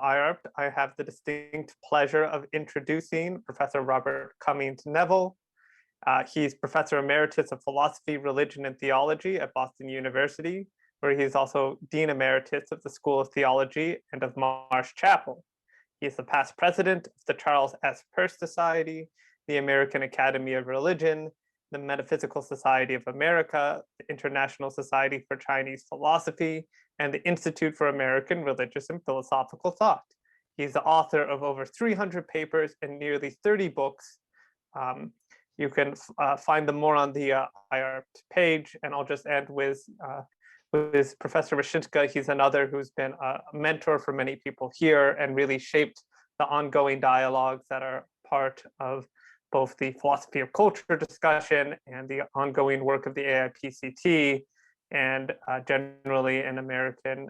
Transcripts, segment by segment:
IARP, I have the distinct pleasure of introducing Professor Robert Cummings Neville. He's Professor Emeritus of Philosophy, Religion, and Theology at Boston University, where he is also Dean Emeritus of the School of Theology and of Marsh Chapel. He is the past president of the Charles S. Peirce Society, the American Academy of Religion, the Metaphysical Society of America, the International Society for Chinese Philosophy, and the Institute for American Religious and Philosophical Thought. He's the author of over 300 papers and nearly 30 books. You can find them more on the IR page, and I'll just end with Professor Rashidka. He's another who's been a mentor for many people here and really shaped the ongoing dialogues that are part of both the philosophy of culture discussion and the ongoing work of the AIPCT and generally in American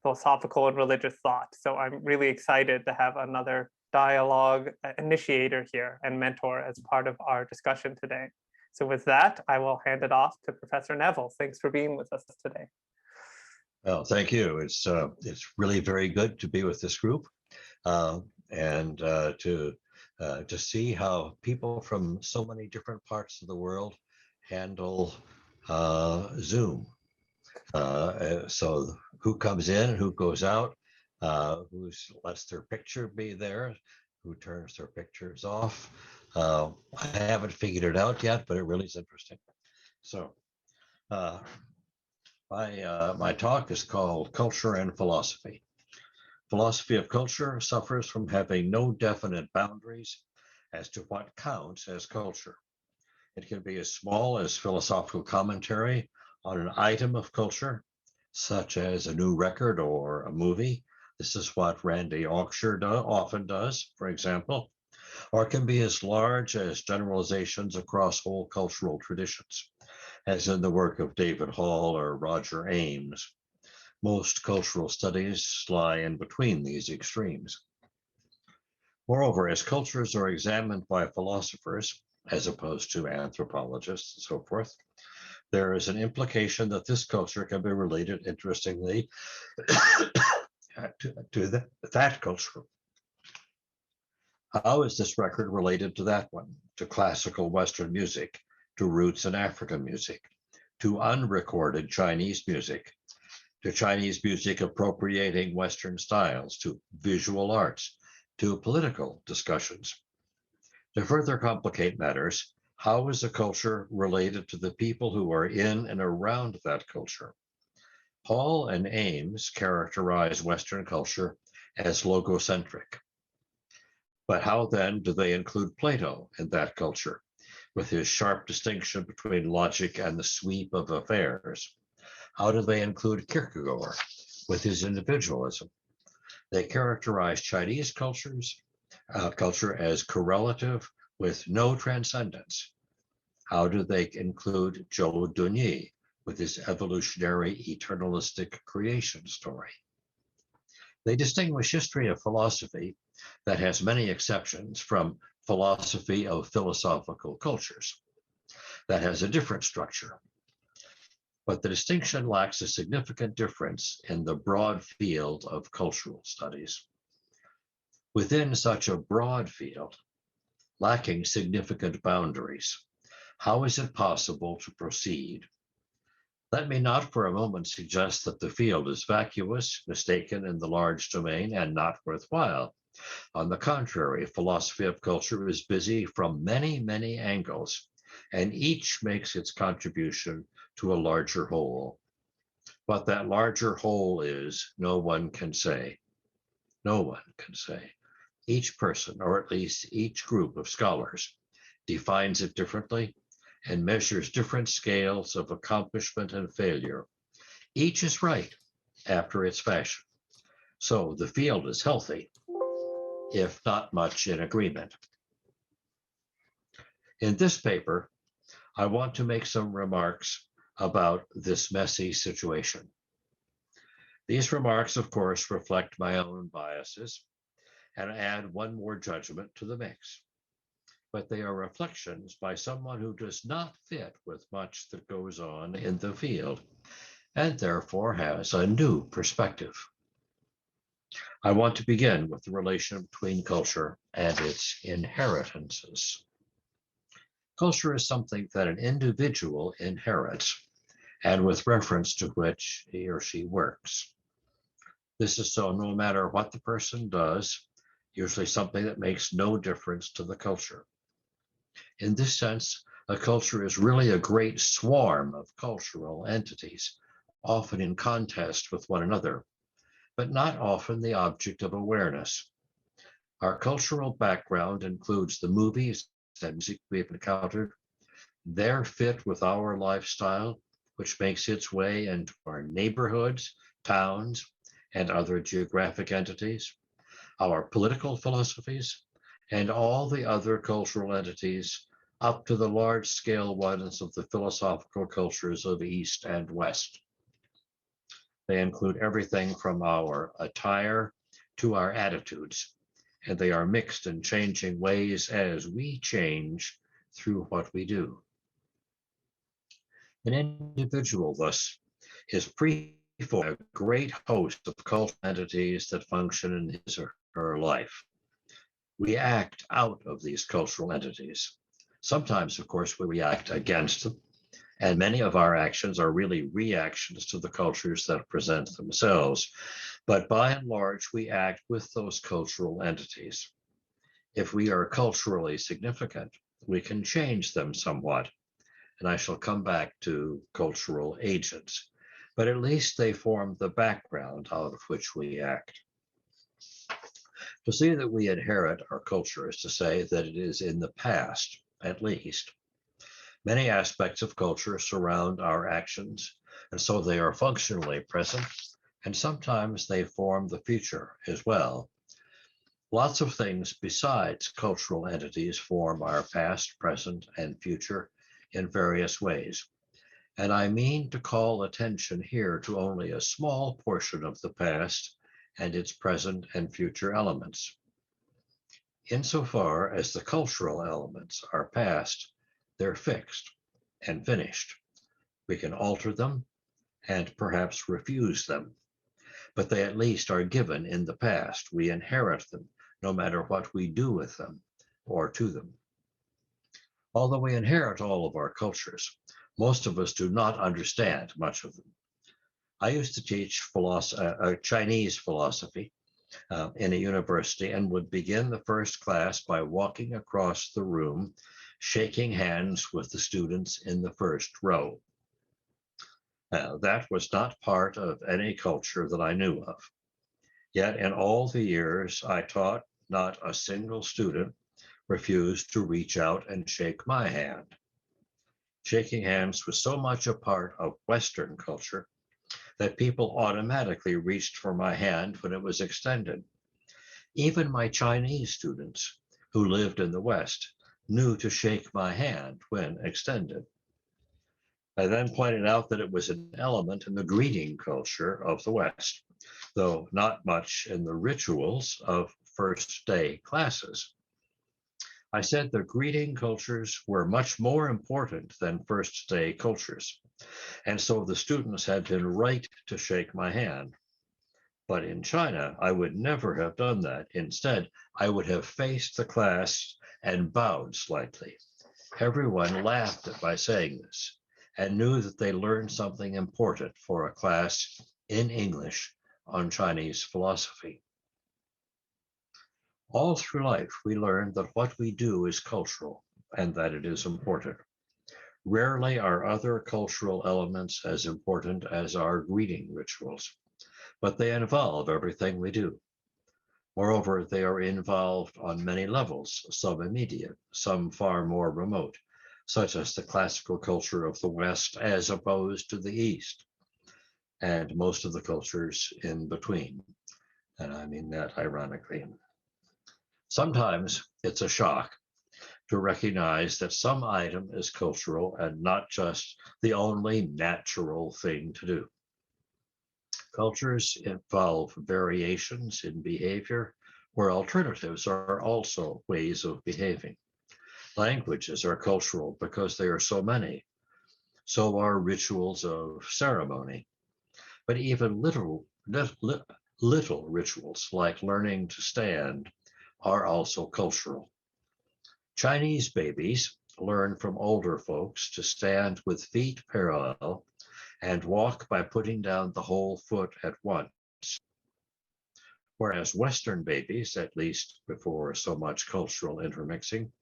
philosophical and religious thought. So I'm really excited to have another dialogue initiator here and mentor as part of our discussion today. So with that, I will hand it off to Professor Neville. Thanks for being with us today. Well, thank you. It's really very good to be with this group and to see how people from so many different parts of the world handle Zoom. So who comes in and who goes out, who lets their picture be there, who turns their pictures off. I haven't figured it out yet, but it really is interesting. So my talk is called Culture and Philosophy. Philosophy of culture suffers from having no definite boundaries as to what counts as culture. It can be as small as philosophical commentary on an item of culture, such as a new record or a movie. This is what Randy Auksher often does, for example, or it can be as large as generalizations across whole cultural traditions, as in the work of David Hall or Roger Ames. Most cultural studies lie in between these extremes. Moreover, as cultures are examined by philosophers, as opposed to anthropologists and so forth, there is an implication that this culture can be related, interestingly, to that culture. How is this record related to that one, to classical Western music, to roots in African music, to unrecorded Chinese music, to Chinese music appropriating Western styles, to visual arts, to political discussions? To further complicate matters, how is a culture related to the people who are in and around that culture? Hall and Ames characterize Western culture as logocentric. But how then do they include Plato in that culture, with his sharp distinction between logic and the sweep of affairs? How do they include Kierkegaard with his individualism? They characterize Chinese culture as correlative with no transcendence. How do they include Zhou Dunyi with his evolutionary eternalistic creation story? They distinguish history of philosophy that has many exceptions from philosophy of philosophical cultures that has a different structure. But the distinction lacks a significant difference in the broad field of cultural studies. Within such a broad field, lacking significant boundaries, how is it possible to proceed? Let me not for a moment suggest that the field is vacuous, mistaken in the large domain, and not worthwhile. On the contrary, philosophy of culture is busy from many, many angles, and each makes its contribution to a larger whole. What that larger whole is, no one can say. No one can say. Each person, or at least each group of scholars, defines it differently and measures different scales of accomplishment and failure. Each is right after its fashion. So the field is healthy, if not much in agreement. In this paper, I want to make some remarks about this messy situation. These remarks, of course, reflect my own biases and add one more judgment to the mix. But they are reflections by someone who does not fit with much that goes on in the field, and therefore has a new perspective. I want to begin with the relation between culture and its inheritances. Culture is something that an individual inherits, and with reference to which he or she works. This is so no matter what the person does, usually something that makes no difference to the culture. In this sense, a culture is really a great swarm of cultural entities, often in contest with one another, but not often the object of awareness. Our cultural background includes the movies and music we've encountered, their fit with our lifestyle, which makes its way into our neighborhoods, towns, and other geographic entities, our political philosophies, and all the other cultural entities up to the large-scale ones of the philosophical cultures of East and West. They include everything from our attire to our attitudes, and they are mixed in changing ways as we change through what we do. An individual, thus, is pre-formed a great host of cultural entities that function in his or her life. We act out of these cultural entities. Sometimes, of course, we react against them, and many of our actions are really reactions to the cultures that present themselves. But by and large, we act with those cultural entities. If we are culturally significant, we can change them somewhat. And I shall come back to cultural agents, but at least they form the background out of which we act. To say that we inherit our culture is to say that it is in the past, at least. Many aspects of culture surround our actions, and so they are functionally present, and sometimes they form the future as well. Lots of things besides cultural entities form our past, present, and future in various ways. And I mean to call attention here to only a small portion of the past and its present and future elements. Insofar as the cultural elements are past, they're fixed and finished. We can alter them and perhaps refuse them, but they at least are given in the past. We inherit them no matter what we do with them or to them. Although we inherit all of our cultures, most of us do not understand much of them. I used to teach Chinese philosophy in a university and would begin the first class by walking across the room, shaking hands with the students in the first row. That was not part of any culture that I knew of. Yet in all the years I taught, not a single student refused to reach out and shake my hand. Shaking hands was so much a part of Western culture that people automatically reached for my hand when it was extended. Even my Chinese students who lived in the West knew to shake my hand when extended. I then pointed out that it was an element in the greeting culture of the West, though not much in the rituals of first day classes. I said the greeting cultures were much more important than first day cultures, and so the students had been right to shake my hand. But in China, I would never have done that. Instead, I would have faced the class and bowed slightly. Everyone laughed at my saying this and knew that they learned something important for a class in English on Chinese philosophy. All through life, we learn that what we do is cultural and that it is important. Rarely are other cultural elements as important as our greeting rituals, but they involve everything we do. Moreover, they are involved on many levels, some immediate, some far more remote, such as the classical culture of the West as opposed to the East, and most of the cultures in between. And I mean that ironically. Sometimes it's a shock to recognize that some item is cultural and not just the only natural thing to do. Cultures involve variations in behavior where alternatives are also ways of behaving. Languages are cultural because there are so many. So are rituals of ceremony. But even Little rituals like learning to stand are also cultural. Chinese babies learn from older folks to stand with feet parallel and walk by putting down the whole foot at once. Whereas Western babies, at least before so much cultural intermixing,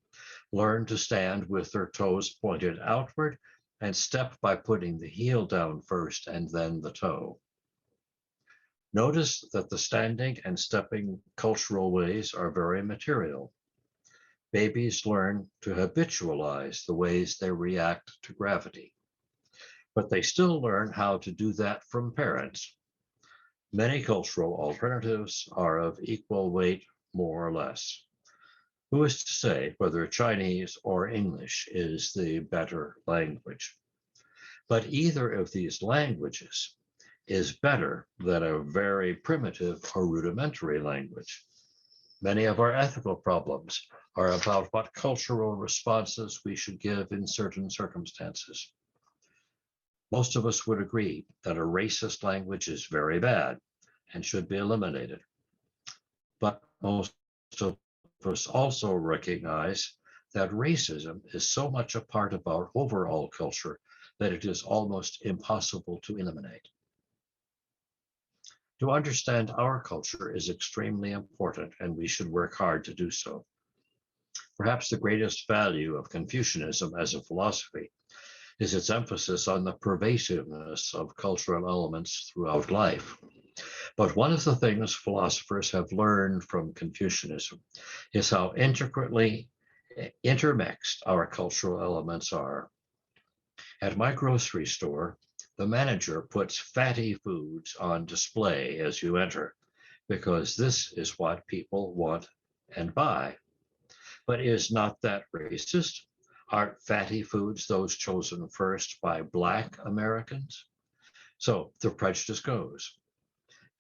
learn to stand with their toes pointed outward and step by putting the heel down first and then the toe. Notice that the standing and stepping cultural ways are very material. Babies learn to habitualize the ways they react to gravity, but they still learn how to do that from parents. Many cultural alternatives are of equal weight, more or less. Who is to say whether Chinese or English is the better language? But either of these languages is better than a very primitive or rudimentary language. Many of our ethical problems are about what cultural responses we should give in certain circumstances. Most of us would agree that a racist language is very bad and should be eliminated. But most of us also recognize that racism is so much a part of our overall culture that it is almost impossible to eliminate. To understand our culture is extremely important, and we should work hard to do so. Perhaps the greatest value of Confucianism as a philosophy is its emphasis on the pervasiveness of cultural elements throughout life. But one of the things philosophers have learned from Confucianism is how intricately intermixed our cultural elements are. At my grocery store, the manager puts fatty foods on display as you enter, because this is what people want and buy. But is not that racist? Aren't fatty foods those chosen first by Black Americans? So the prejudice goes.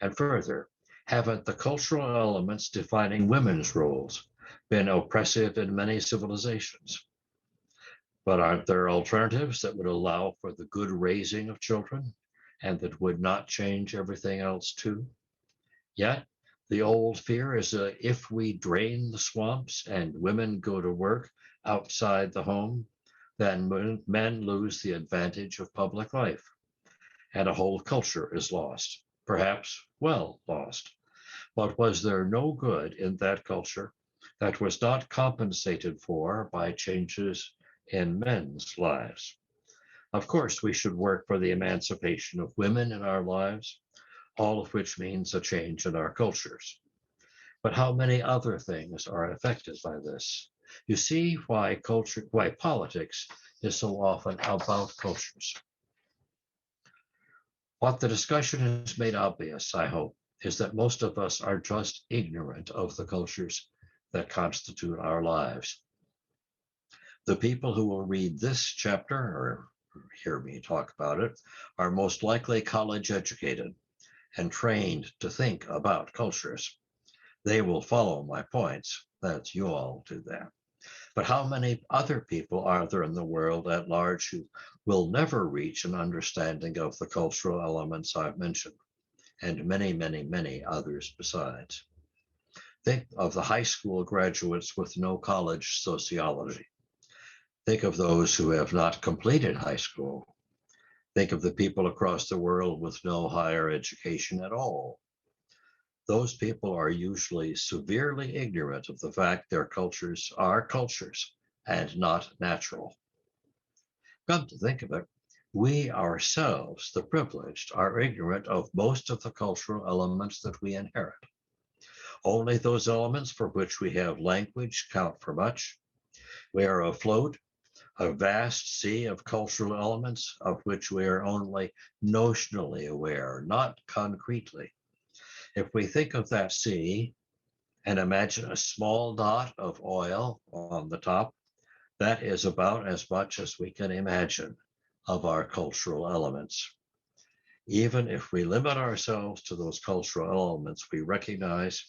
And further, haven't the cultural elements defining women's roles been oppressive in many civilizations? But aren't there alternatives that would allow for the good raising of children and that would not change everything else too? Yet, the old fear is that if we drain the swamps and women go to work outside the home, then men lose the advantage of public life, and a whole culture is lost, perhaps well lost. But was there no good in that culture that was not compensated for by changes in men's lives? Of course, we should work for the emancipation of women in our lives, all of which means a change in our cultures. But how many other things are affected by this? You see why politics is so often about cultures. What the discussion has made obvious, I hope, is that most of us are just ignorant of the cultures that constitute our lives. The people who will read this chapter or hear me talk about it are most likely college educated and trained to think about cultures. They will follow my points. That's you all do that. But how many other people are there in the world at large who will never reach an understanding of the cultural elements I've mentioned, and many, many, many others besides? Think of the high school graduates with no college sociology. Think of those who have not completed high school. Think of the people across the world with no higher education at all. Those people are usually severely ignorant of the fact their cultures are cultures and not natural. Come to think of it, we ourselves, the privileged, are ignorant of most of the cultural elements that we inherit. Only those elements for which we have language count for much. We are afloat, a vast sea of cultural elements of which we are only notionally aware, not concretely. If we think of that sea and imagine a small dot of oil on the top, that is about as much as we can imagine of our cultural elements. Even if we limit ourselves to those cultural elements, we recognize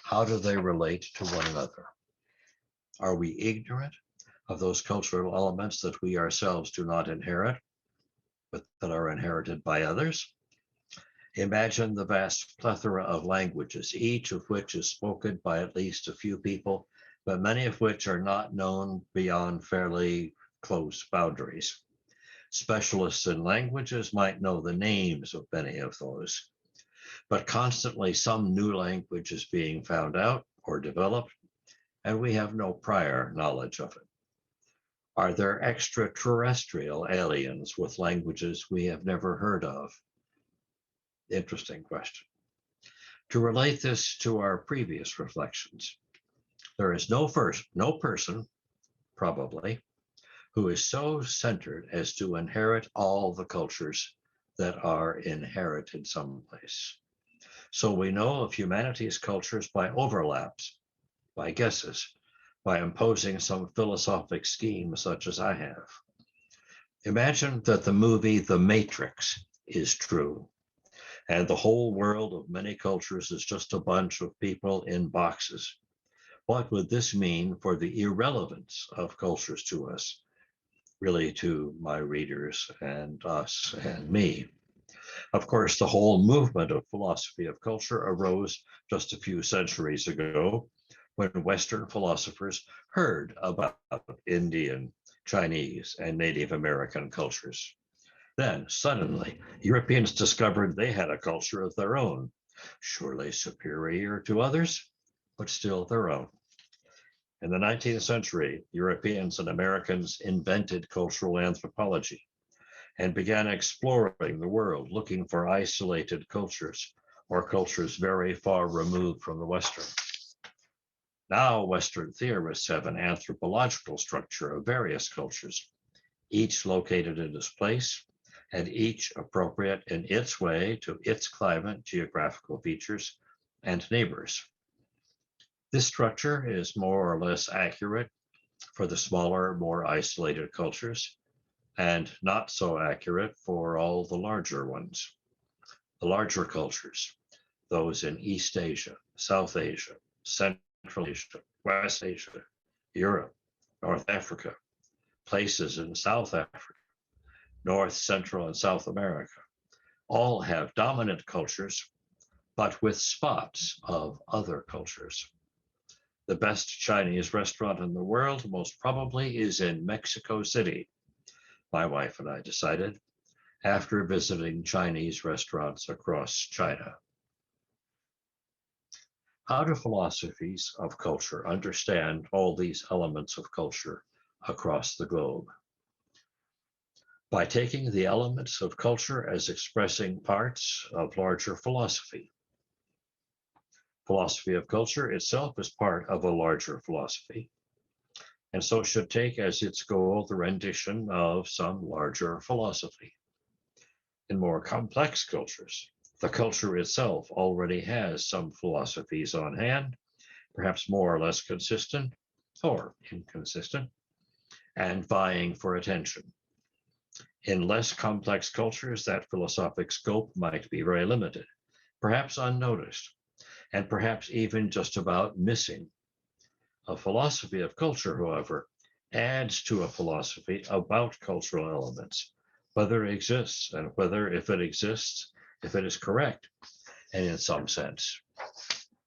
how do they relate to one another. Are we ignorant of those cultural elements that we ourselves do not inherit, but that are inherited by others? Imagine the vast plethora of languages, each of which is spoken by at least a few people, but many of which are not known beyond fairly close boundaries. Specialists in languages might know the names of many of those, but constantly some new language is being found out or developed, and we have no prior knowledge of it. Are there extraterrestrial aliens with languages we have never heard of? Interesting question. To relate this to our previous reflections, there is no person, probably, who is so centered as to inherit all the cultures that are inherited someplace. So we know of humanity's cultures by overlaps, by guesses, by imposing some philosophic scheme such as I have. Imagine that the movie The Matrix is true, and the whole world of many cultures is just a bunch of people in boxes. What would this mean for the irrelevance of cultures to us, really to my readers and us and me? Of course, the whole movement of philosophy of culture arose just a few centuries ago when Western philosophers heard about Indian, Chinese, and Native American cultures. Then, suddenly, Europeans discovered they had a culture of their own, surely superior to others, but still their own. In the 19th century, Europeans and Americans invented cultural anthropology and began exploring the world, looking for isolated cultures or cultures very far removed from the Western. Now, Western theorists have an anthropological structure of various cultures, each located in its place, and each appropriate in its way to its climate, geographical features, and neighbors. This structure is more or less accurate for the smaller, more isolated cultures, and not so accurate for all the larger ones. The larger cultures, those in East Asia, South Asia, Central Asia, West Asia, Europe, North Africa, places in South Africa, North, Central, and South America, all have dominant cultures, but with spots of other cultures. The best Chinese restaurant in the world most probably is in Mexico City, my wife and I decided, after visiting Chinese restaurants across China. How do philosophies of culture understand all these elements of culture across the globe? By taking the elements of culture as expressing parts of larger philosophy. Philosophy of culture itself is part of a larger philosophy, and so should take as its goal the rendition of some larger philosophy. In more complex cultures, the culture itself already has some philosophies on hand, perhaps more or less consistent or inconsistent, and vying for attention. In less complex cultures, that philosophic scope might be very limited, perhaps unnoticed, and perhaps even just about missing. A philosophy of culture, however, adds to a philosophy about cultural elements, whether it exists and whether, if it exists, if it is correct, and in some sense.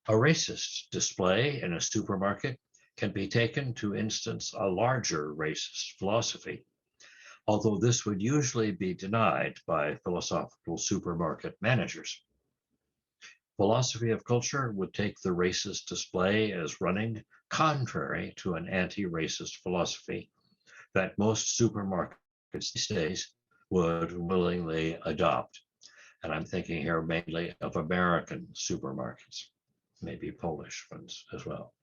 A racist display in a supermarket can be taken to instance a larger racist philosophy, although this would usually be denied by philosophical supermarket managers. Philosophy of culture would take the racist display as running contrary to an anti-racist philosophy that most supermarkets these days would willingly adopt. And I'm thinking here mainly of American supermarkets, maybe Polish ones as well.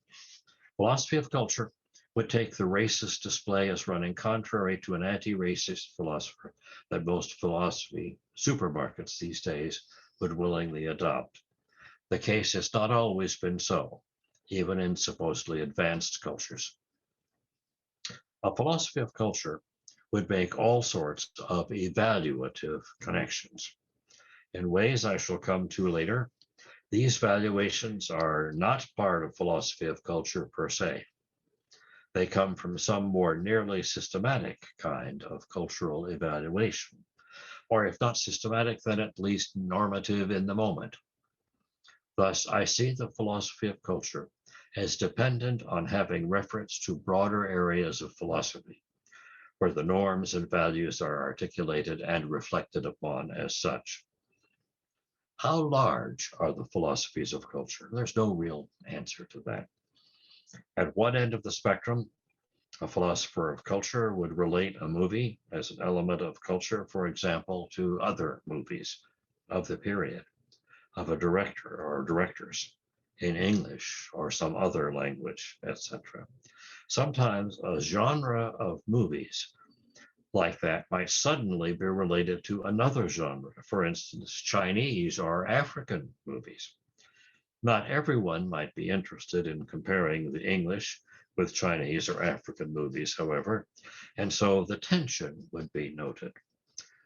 Philosophy of culture would take the racist display as running contrary to an anti-racist philosopher that most philosophy supermarkets these days would willingly adopt. The case has not always been so, even in supposedly advanced cultures. A philosophy of culture would make all sorts of evaluative connections. In ways I shall come to later, these valuations are not part of philosophy of culture per se. They come from some more nearly systematic kind of cultural evaluation, or if not systematic, then at least normative in the moment. Thus, I see the philosophy of culture as dependent on having reference to broader areas of philosophy, where the norms and values are articulated and reflected upon as such. How large are the philosophies of culture? There's no real answer to that. At one end of the spectrum, a philosopher of culture would relate a movie as an element of culture, for example, to other movies of the period, of a director or directors in English or some other language, etc. Sometimes a genre of movies like that might suddenly be related to another genre, for instance, Chinese or African movies. Not everyone might be interested in comparing the English with Chinese or African movies, however, and so the tension would be noted.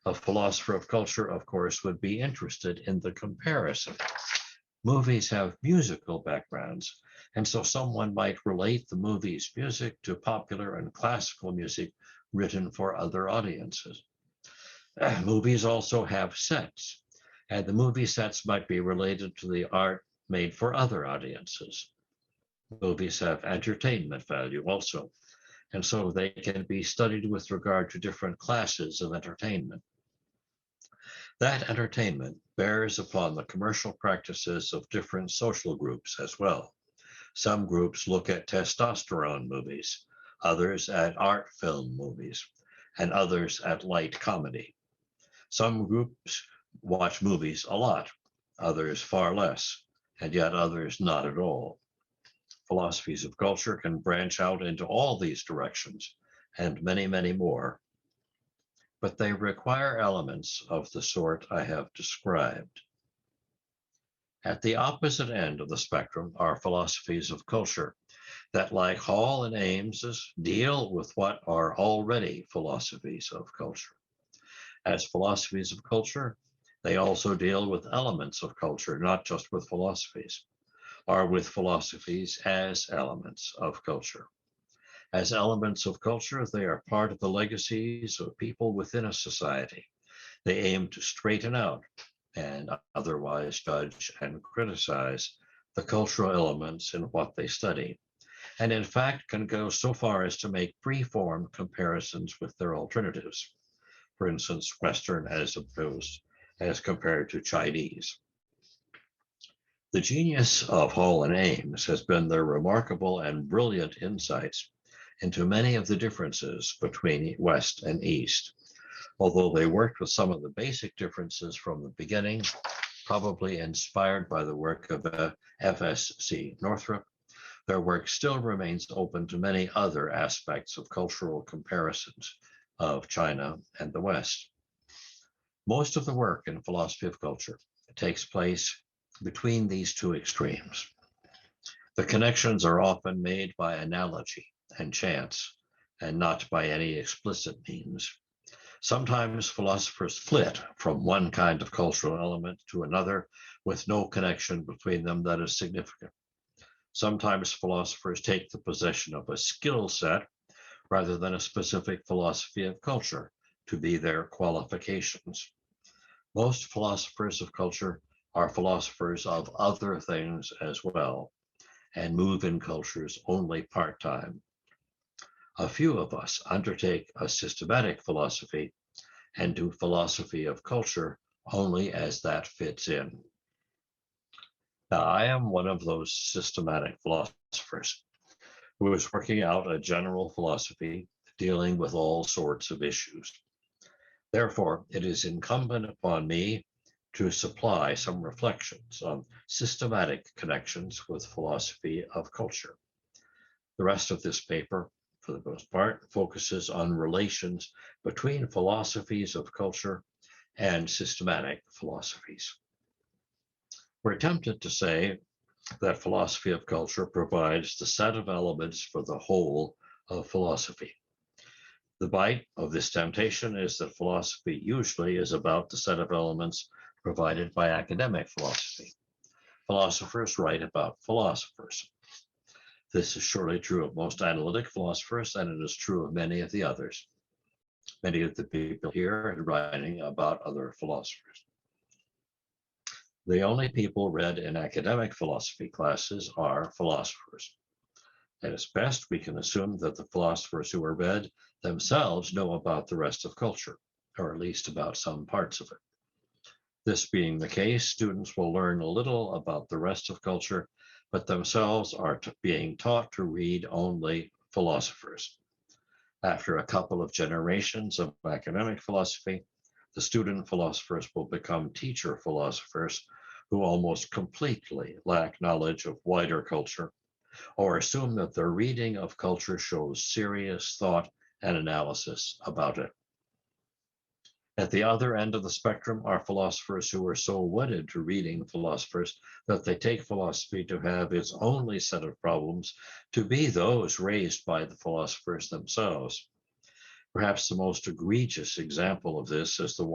A philosopher of culture, of course, would be interested in the comparison. Movies have musical backgrounds, and so someone might relate the movie's music to popular and classical music written for other audiences. Movies also have sets, and the movie sets might be related to the art made for other audiences. Movies have entertainment value also, and so they can be studied with regard to different classes of entertainment. That entertainment bears upon the commercial practices of different social groups as well. Some groups look at testosterone movies, others at art film movies, and others at light comedy. Some groups watch movies a lot, others far less, and yet others not at all. Philosophies of culture can branch out into all these directions and many, many more, but they require elements of the sort I have described. At the opposite end of the spectrum are philosophies of culture that, like Hall and Ames's, deal with what are already philosophies of culture. As philosophies of culture, they also deal with elements of culture, not just with philosophies, or with philosophies as elements of culture. As elements of culture, they are part of the legacies of people within a society. They aim to straighten out and otherwise judge and criticize the cultural elements in what they study, and in fact can go so far as to make free-form comparisons with their alternatives. For instance, Western as compared to Chinese. The genius of Hall and Ames has been their remarkable and brilliant insights into many of the differences between West and East. Although they worked with some of the basic differences from the beginning, probably inspired by the work of F.S.C. Northrop, their work still remains open to many other aspects of cultural comparisons of China and the West. Most of the work in philosophy of culture takes place between these two extremes. The connections are often made by analogy and chance, and not by any explicit means. Sometimes philosophers flit from one kind of cultural element to another with no connection between them that is significant. Sometimes philosophers take the possession of a skill set rather than a specific philosophy of culture to be their qualifications. Most philosophers of culture are philosophers of other things as well, and move in cultures only part-time. A few of us undertake a systematic philosophy and do philosophy of culture only as that fits in. Now, I am one of those systematic philosophers who is working out a general philosophy dealing with all sorts of issues. Therefore, it is incumbent upon me to supply some reflections on systematic connections with philosophy of culture. The rest of this paper, for the most part, focuses on relations between philosophies of culture and systematic philosophies. We're tempted to say that philosophy of culture provides the set of elements for the whole of philosophy. The bite of this temptation is that philosophy usually is about the set of elements provided by academic philosophy. Philosophers write about philosophers. This is surely true of most analytic philosophers, and it is true of many of the others. many of the people here and writing about other philosophers. The only people read in academic philosophy classes are philosophers. At its best, we can assume that the philosophers who are read themselves know about the rest of culture, or at least about some parts of it. This being the case, students will learn a little about the rest of culture, but themselves are being taught to read only philosophers. After a couple of generations of academic philosophy, the student philosophers will become teacher philosophers who almost completely lack knowledge of wider culture, or assume that their reading of culture shows serious thought and analysis about it. At the other end of the spectrum are philosophers who are so wedded to reading philosophers that they take philosophy to have its only set of problems to be those raised by the philosophers themselves. Perhaps the most egregious example of this is the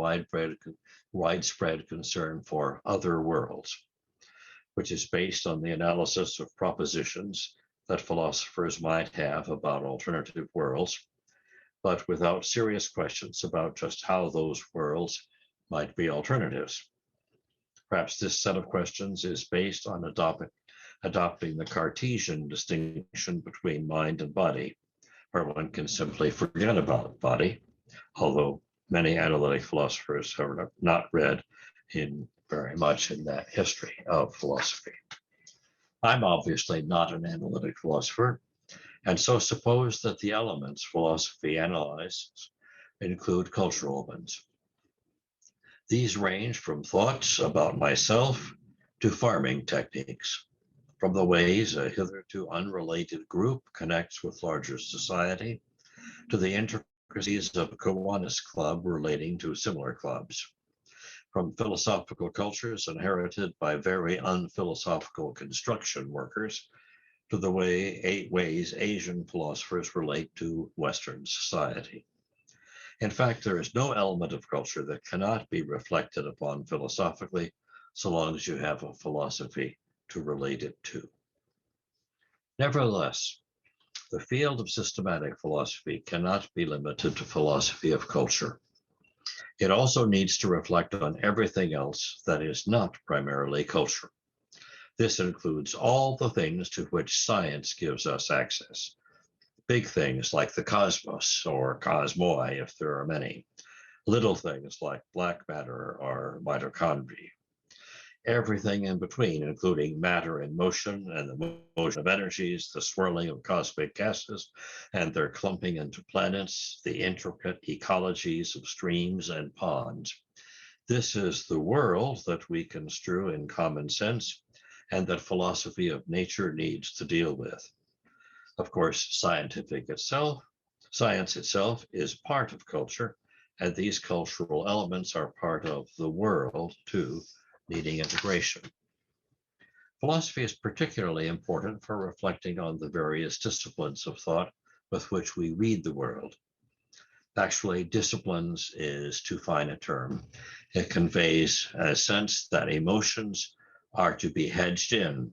widespread concern for other worlds, which is based on the analysis of propositions that philosophers might have about alternative worlds, but without serious questions about just how those worlds might be alternatives. Perhaps this set of questions is based on adopting the Cartesian distinction between mind and body, where one can simply forget about body, although many analytic philosophers have not read in very much in that history of philosophy. I'm obviously not an analytic philosopher, and so suppose that the elements philosophy analyzes include cultural ones. These range from thoughts about myself to farming techniques, from the ways a hitherto unrelated group connects with larger society, to the intricacies of a Kiwanis club relating to similar clubs, from philosophical cultures inherited by very unphilosophical construction workers, to the ways Asian philosophers relate to Western society. In fact, there is no element of culture that cannot be reflected upon philosophically, so long as you have a philosophy to relate it to. Nevertheless, the field of systematic philosophy cannot be limited to philosophy of culture. It also needs to reflect on everything else that is not primarily culture. This includes all the things to which science gives us access. Big things like the cosmos or cosmoi, if there are many. Little things like black matter or mitochondria. Everything in between, including matter in motion and the motion of energies, the swirling of cosmic gases and their clumping into planets, the intricate ecologies of streams and ponds. This is the world that we construe in common sense and that philosophy of nature needs to deal with. Of course, science itself is part of culture, and these cultural elements are part of the world too, needing integration. Philosophy is particularly important for reflecting on the various disciplines of thought with which we read the world. Actually, disciplines is too fine a term. It conveys a sense that emotions are to be hedged in,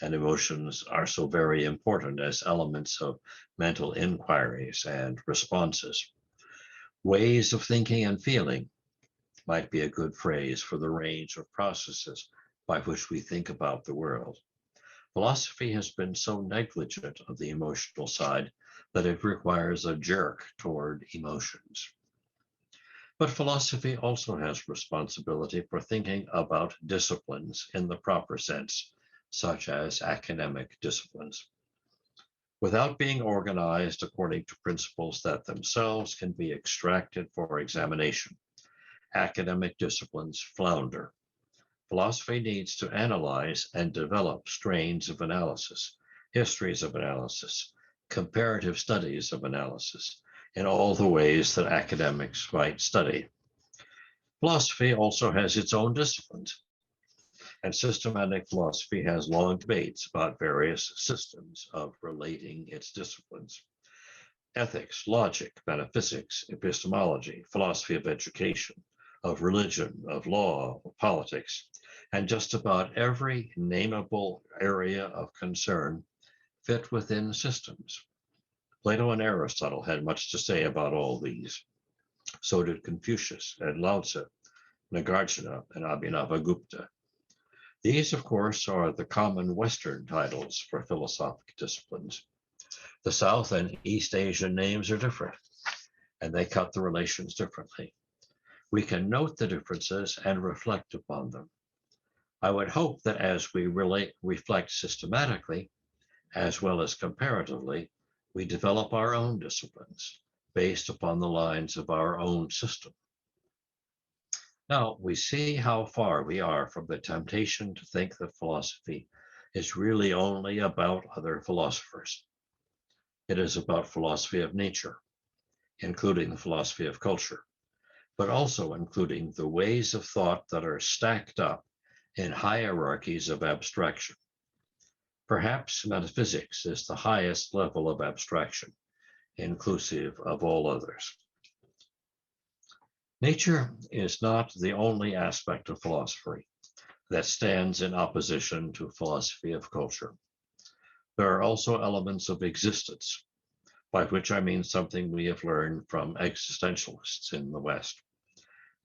and emotions are so very important as elements of mental inquiries and responses. Ways of thinking and feeling might be a good phrase for the range of processes by which we think about the world. Philosophy has been so negligent of the emotional side that it requires a jerk toward emotions. But philosophy also has responsibility for thinking about disciplines in the proper sense, such as academic disciplines. Without being organized according to principles that themselves can be extracted for examination, academic disciplines flounder. Philosophy needs to analyze and develop strains of analysis, histories of analysis, comparative studies of analysis, in all the ways that academics might study. Philosophy also has its own disciplines, and systematic philosophy has long debates about various systems of relating its disciplines. Ethics, logic, metaphysics, epistemology, philosophy of education, of religion, of law, of politics, and just about every nameable area of concern fit within systems. Plato and Aristotle had much to say about all these. So did Confucius and Lao Tzu, Nagarjuna and Abhinavagupta. These, of course, are the common Western titles for philosophic disciplines. The South and East Asian names are different, and they cut the relations differently. We can note the differences and reflect upon them. I would hope that as we reflect systematically, as well as comparatively, we develop our own disciplines based upon the lines of our own system. Now, we see how far we are from the temptation to think that philosophy is really only about other philosophers. It is about philosophy of nature, including the philosophy of culture, but also including the ways of thought that are stacked up in hierarchies of abstraction. Perhaps metaphysics is the highest level of abstraction, inclusive of all others. Nature is not the only aspect of philosophy that stands in opposition to philosophy of culture. There are also elements of existence, by which I mean something we have learned from existentialists in the West.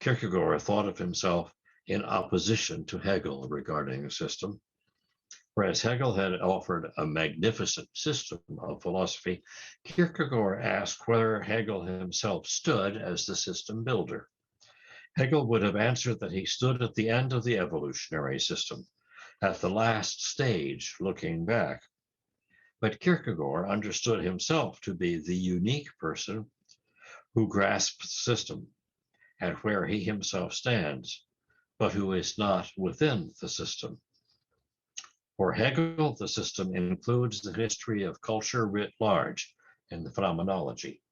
Kierkegaard thought of himself in opposition to Hegel regarding a system. Whereas Hegel had offered a magnificent system of philosophy, Kierkegaard asked whether Hegel himself stood as the system builder. Hegel would have answered that he stood at the end of the evolutionary system, at the last stage, looking back. But Kierkegaard understood himself to be the unique person who grasps the system and where he himself stands, but who is not within the system. For Hegel, the system includes the history of culture writ large in the phenomenology.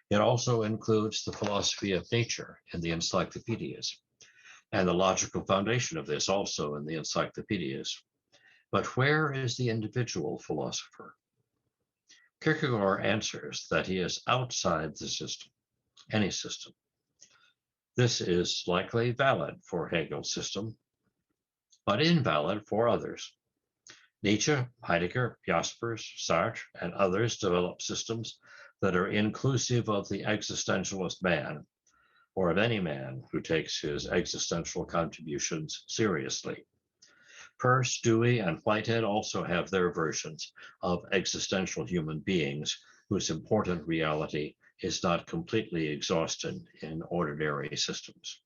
It also includes the philosophy of nature in the encyclopedias, and the logical foundation of this also in the encyclopedias. But where is the individual philosopher? Kierkegaard answers that he is outside the system, any system. This is likely valid for Hegel's system, but invalid for others. Nietzsche, Heidegger, Jaspers, Sartre, and others develop systems that are inclusive of the existentialist man, or of any man who takes his existential contributions seriously. Peirce, Dewey, and Whitehead also have their versions of existential human beings whose important reality is not completely exhausted in ordinary systems.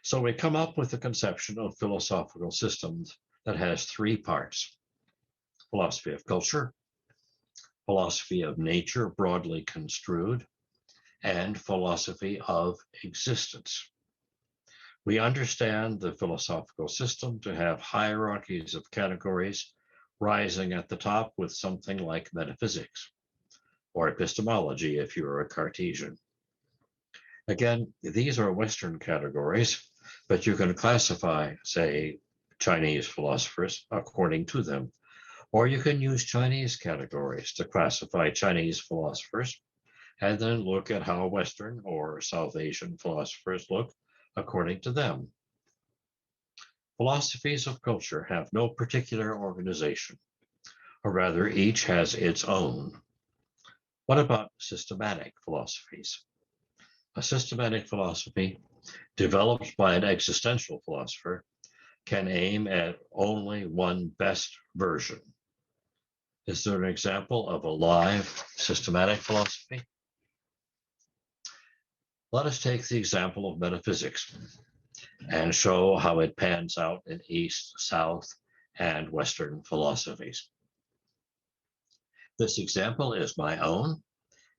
So we come up with the conception of philosophical systems that has three parts: philosophy of culture, philosophy of nature broadly construed, and philosophy of existence. We understand the philosophical system to have hierarchies of categories rising at the top with something like metaphysics, or epistemology if you're a Cartesian. Again, these are Western categories, but you can classify, say, Chinese philosophers according to them. Or you can use Chinese categories to classify Chinese philosophers, and then look at how Western or South Asian philosophers look according to them. Philosophies of culture have no particular organization, or rather each has its own. What about systematic philosophies? A systematic philosophy developed by an existential philosopher can aim at only one best version. Is there an example of a live systematic philosophy? Let us take the example of metaphysics and show how it pans out in East, South, and Western philosophies. This example is my own,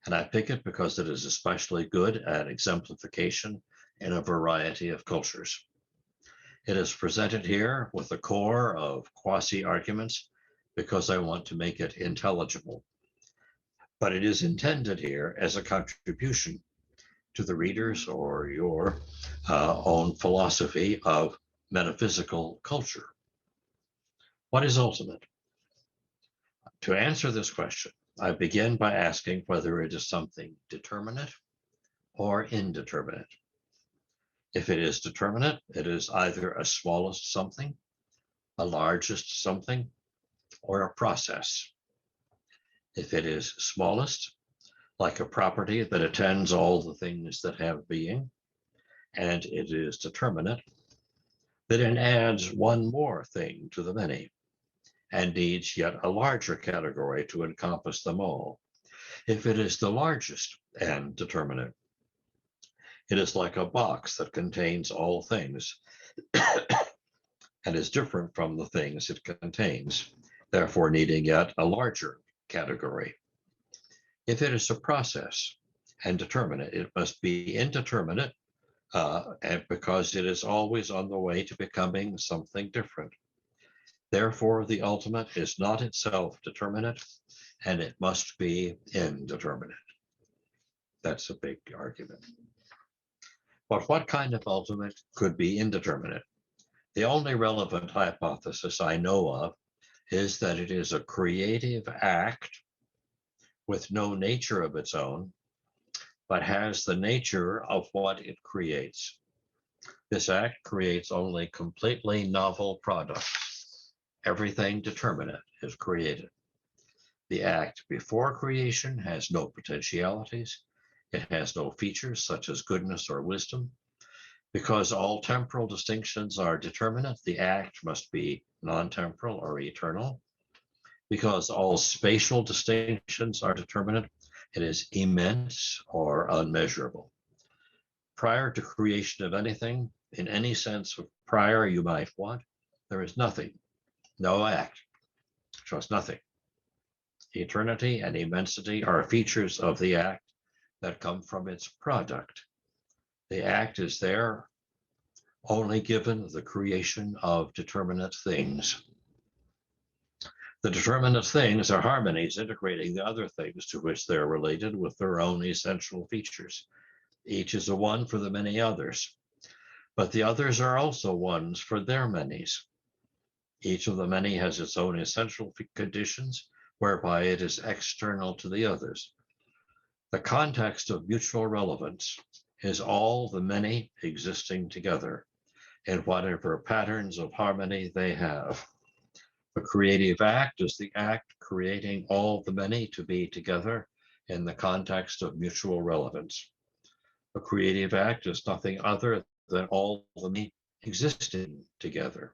and I pick it because it is especially good at exemplification in a variety of cultures. It is presented here with a core of quasi-arguments because I want to make it intelligible. But it is intended here as a contribution to the readers or your own philosophy of metaphysical culture. What is ultimate? To answer this question, I begin by asking whether it is something determinate or indeterminate. If it is determinate, it is either a smallest something, a largest something, or a process. If it is smallest, like a property that attends all the things that have being, and it is determinate, then it adds one more thing to the many, and needs yet a larger category to encompass them all. If it is the largest and determinate, it is like a box that contains all things and is different from the things it contains, therefore needing yet a larger category. If it is a process and determinate, it must be indeterminate, and because it is always on the way to becoming something different. Therefore, the ultimate is not itself determinate, and it must be indeterminate. That's a big argument. But what kind of ultimate could be indeterminate? The only relevant hypothesis I know of is that it is a creative act with no nature of its own, but has the nature of what it creates. This act creates only completely novel products. Everything determinate is created. The act before creation has no potentialities. It has no features such as goodness or wisdom. Because all temporal distinctions are determinate, the act must be non-temporal or eternal. Because all spatial distinctions are determinate, it is immense or unmeasurable. Prior to creation of anything, in any sense of prior you might want, there is nothing, no act, just nothing. Eternity and immensity are features of the act that come from its product. The act is there only given the creation of determinate things. The determinate things are harmonies integrating the other things to which they're related with their own essential features. Each is a one for the many others, but the others are also ones for their manys. Each of the many has its own essential conditions whereby it is external to the others. The context of mutual relevance is all the many existing together in whatever patterns of harmony they have. The creative act is the act creating all the many to be together in the context of mutual relevance. A creative act is nothing other than all the many existing together.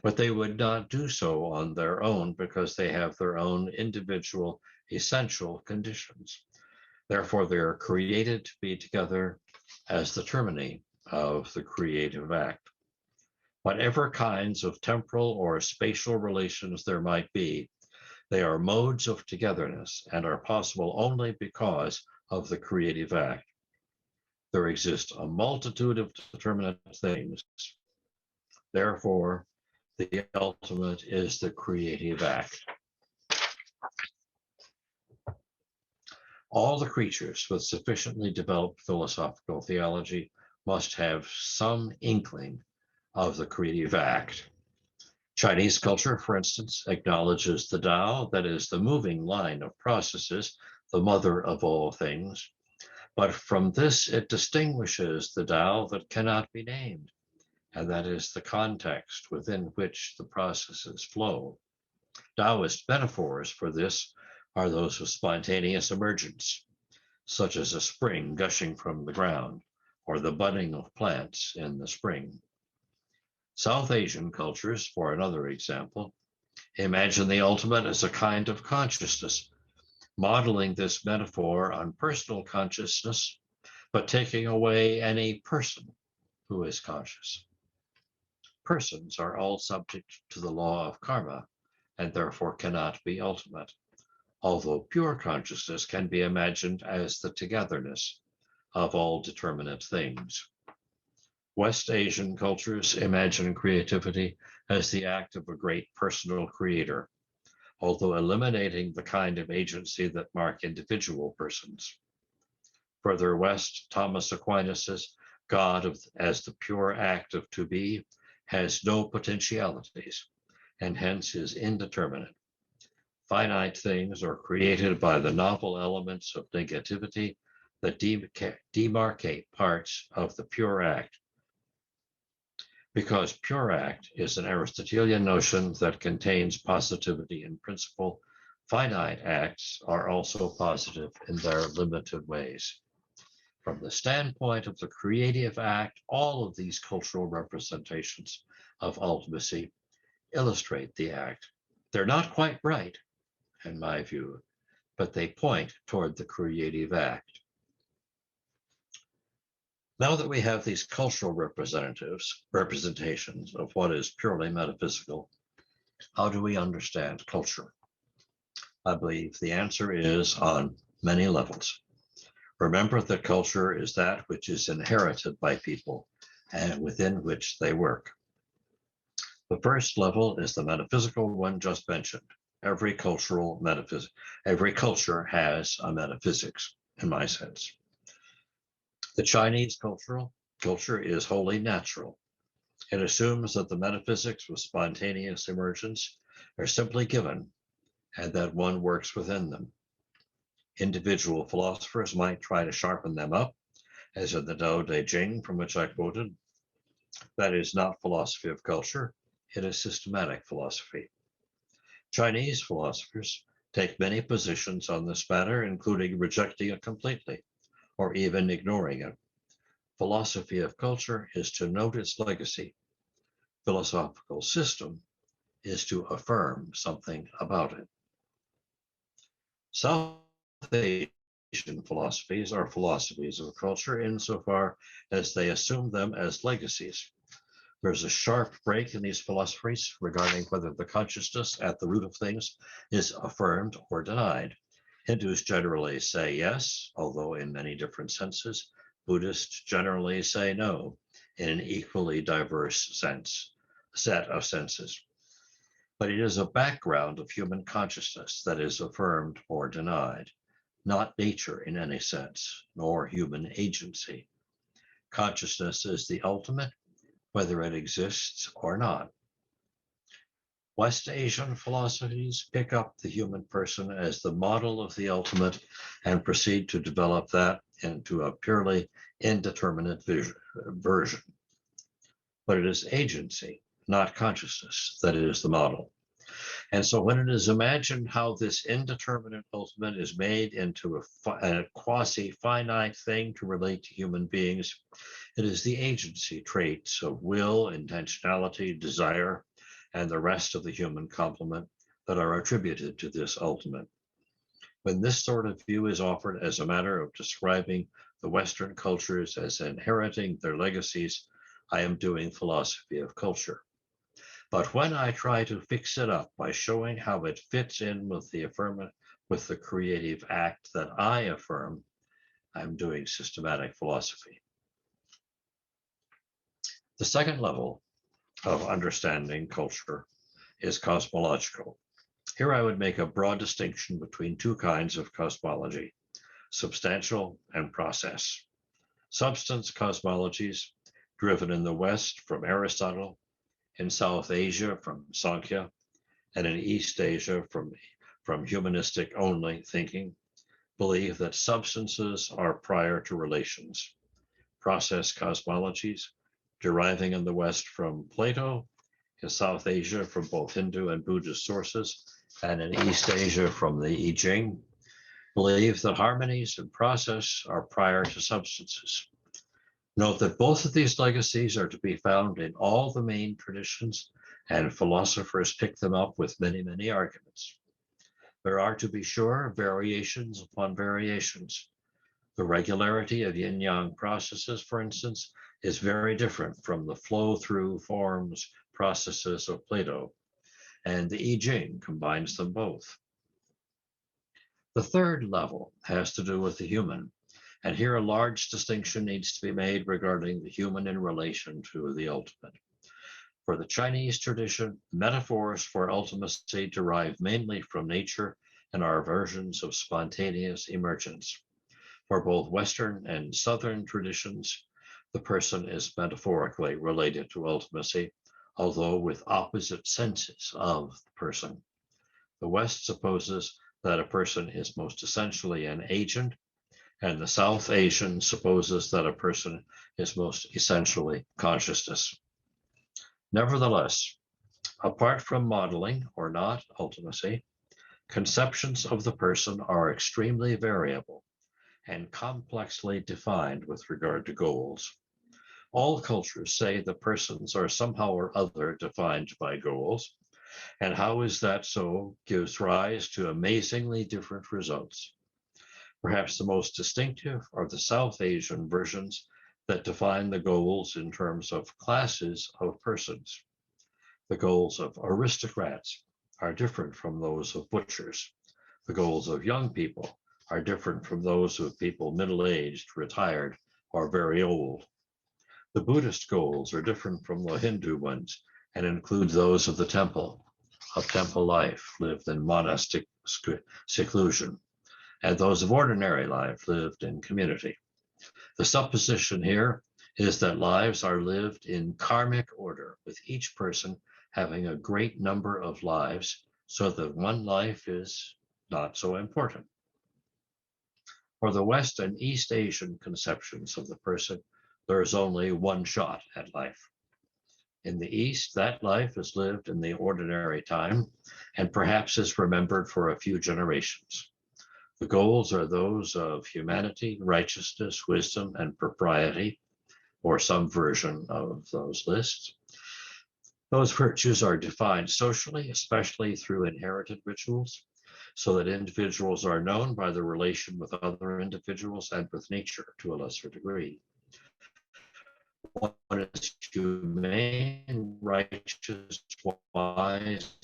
But they would not do so on their own because they have their own individual essential conditions. Therefore, they are created to be together as the termini of the creative act. Whatever kinds of temporal or spatial relations there might be, they are modes of togetherness and are possible only because of the creative act. There exist a multitude of determinate things. Therefore, the ultimate is the creative act. All the creatures with sufficiently developed philosophical theology must have some inkling of the creative act. Chinese culture, for instance, acknowledges the Tao, that is the moving line of processes, the mother of all things. But from this, it distinguishes the Tao that cannot be named, and that is the context within which the processes flow. Taoist metaphors for this are those of spontaneous emergence, such as a spring gushing from the ground, or the budding of plants in the spring. South Asian cultures, for another example, imagine the ultimate as a kind of consciousness, modeling this metaphor on personal consciousness, but taking away any person who is conscious. Persons are all subject to the law of karma and therefore cannot be ultimate, although pure consciousness can be imagined as the togetherness of all determinate things. West Asian cultures imagine creativity as the act of a great personal creator, although eliminating the kind of agency that mark individual persons. Further west, Thomas Aquinas' God as the pure act of to be has no potentialities, and hence is indeterminate. Finite things are created by the novel elements of negativity that demarcate parts of the pure act. Because pure act is an Aristotelian notion that contains positivity in principle, Finite acts are also positive in their limited ways. From the standpoint of the creative act, all of these cultural representations of ultimacy illustrate the act. They're not quite right, in my view, but they point toward the creative act. Now that we have these cultural representations of what is purely metaphysical, how do we understand culture? I believe the answer is on many levels. Remember that culture is that which is inherited by people and within which they work. The first level is the metaphysical one just mentioned. Every culture has a metaphysics, in my sense. The Chinese culture is wholly natural. It assumes that the metaphysics with spontaneous emergence are simply given and that one works within them. Individual philosophers might try to sharpen them up, as in the Tao Te Ching, from which I quoted. That is not philosophy of culture, it is systematic philosophy. Chinese philosophers take many positions on this matter, including rejecting it completely or even ignoring it. Philosophy of culture is to note its legacy. Philosophical system is to affirm something about it. South Asian philosophies are philosophies of culture insofar as they assume them as legacies. There's a sharp break in these philosophies regarding whether the consciousness at the root of things is affirmed or denied. Hindus generally say yes, although in many different senses. Buddhists generally say no, in an equally diverse set of senses. But it is a background of human consciousness that is affirmed or denied, not nature in any sense, nor human agency. Consciousness is the ultimate, whether it exists or not. West Asian philosophies pick up the human person as the model of the ultimate and proceed to develop that into a purely indeterminate version. But it is agency, not consciousness, that is the model. And so when it is imagined how this indeterminate ultimate is made into a quasi-finite thing to relate to human beings, it is the agency traits of will, intentionality, desire, and the rest of the human complement that are attributed to this ultimate. When this sort of view is offered as a matter of describing the Western cultures as inheriting their legacies, I am doing philosophy of culture. But when I try to fix it up by showing how it fits in with the creative act that I affirm, I'm doing systematic philosophy. The second level of understanding culture is cosmological. Here I would make a broad distinction between two kinds of cosmology, substantial and process. Substance cosmologies, driven in the West from Aristotle, in South Asia from Sankhya, and in East Asia from humanistic only thinking, believe that substances are prior to relations. Process cosmologies, deriving in the West from Plato, in South Asia from both Hindu and Buddhist sources, and in East Asia from the I Ching, believe that harmonies and process are prior to substances. Note that both of these legacies are to be found in all the main traditions, and philosophers pick them up with many, many arguments. There are, to be sure, variations upon variations. The regularity of yin-yang processes, for instance, is very different from the flow-through forms processes of Plato, and the I Ching combines them both. The third level has to do with the human, and here a large distinction needs to be made regarding the human in relation to the ultimate. For the Chinese tradition, metaphors for ultimacy derive mainly from nature and are versions of spontaneous emergence. For both Western and Southern traditions, the person is metaphorically related to ultimacy, although with opposite senses of the person. The West supposes that a person is most essentially an agent, and the South Asian supposes that a person is most essentially consciousness. Nevertheless, apart from modeling or not ultimacy, Conceptions of the person are extremely variable and complexly defined with regard to goals. All cultures say the persons are somehow or other defined by goals, and how is that so gives rise to amazingly different results. Perhaps the most distinctive are the South Asian versions that define the goals in terms of classes of persons. The goals of aristocrats are different from those of butchers. The goals of young people are different from those of people middle-aged, retired, or very old. The Buddhist goals are different from the Hindu ones and include those of the temple, of temple life lived in monastic seclusion, and those of ordinary life lived in community. The supposition here is that lives are lived in karmic order, with each person having a great number of lives, so that one life is not so important. For the West and East Asian conceptions of the person, there is only one shot at life. In the East, that life is lived in the ordinary time and perhaps is remembered for a few generations. The goals are those of humanity, righteousness, wisdom, and propriety, or some version of those lists. Those virtues are defined socially, especially through inherited rituals, so that individuals are known by their relation with other individuals and with nature to a lesser degree. One is humane, righteous, wise,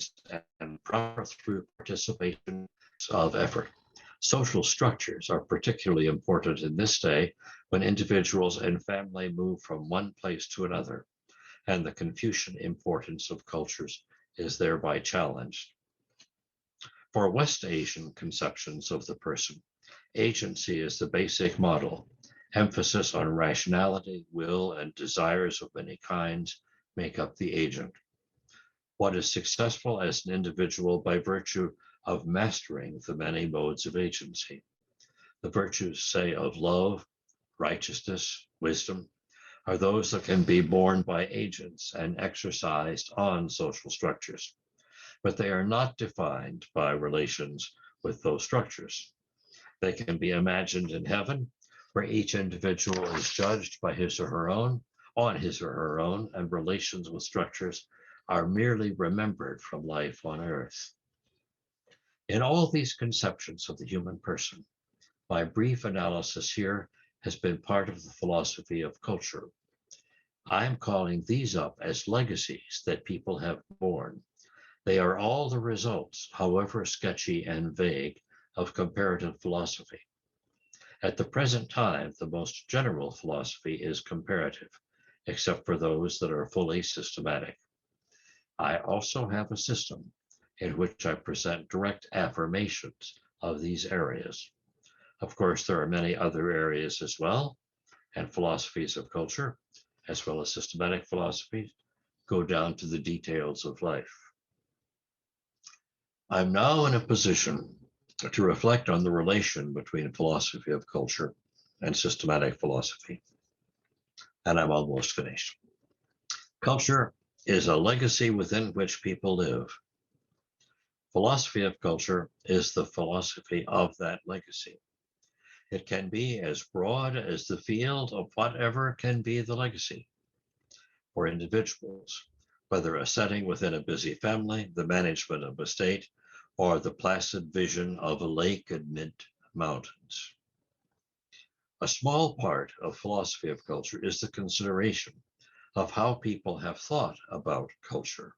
and proper through participation of effort. Social structures are particularly important in this day when individuals and family move from one place to another, and the Confucian importance of cultures is thereby challenged. For West Asian conceptions of the person, agency is the basic model. Emphasis on rationality, will, and desires of many kinds make up the agent. One is successful as an individual by virtue of mastering the many modes of agency. The virtues, say, of love, righteousness, wisdom, are those that can be borne by agents and exercised on social structures, but they are not defined by relations with those structures. They can be imagined in heaven, where each individual is judged by his or her own, and relations with structures are merely remembered from life on earth. In all these conceptions of the human person, my brief analysis here has been part of the philosophy of culture. I am calling these up as legacies that people have borne. They are all the results, however sketchy and vague, of comparative philosophy. At the present time, the most general philosophy is comparative, except for those that are fully systematic. I also have a system in which I present direct affirmations of these areas. Of course, there are many other areas as well, and philosophies of culture, as well as systematic philosophies, go down to the details of life. I'm now in a position to reflect on the relation between philosophy of culture and systematic philosophy, and I'm almost finished. Culture is a legacy within which people live. Philosophy of culture is the philosophy of that legacy. It can be as broad as the field of whatever can be the legacy. For individuals, whether a setting within a busy family, the management of a state, or the placid vision of a lake amid mountains. A small part of philosophy of culture is the consideration of how people have thought about culture.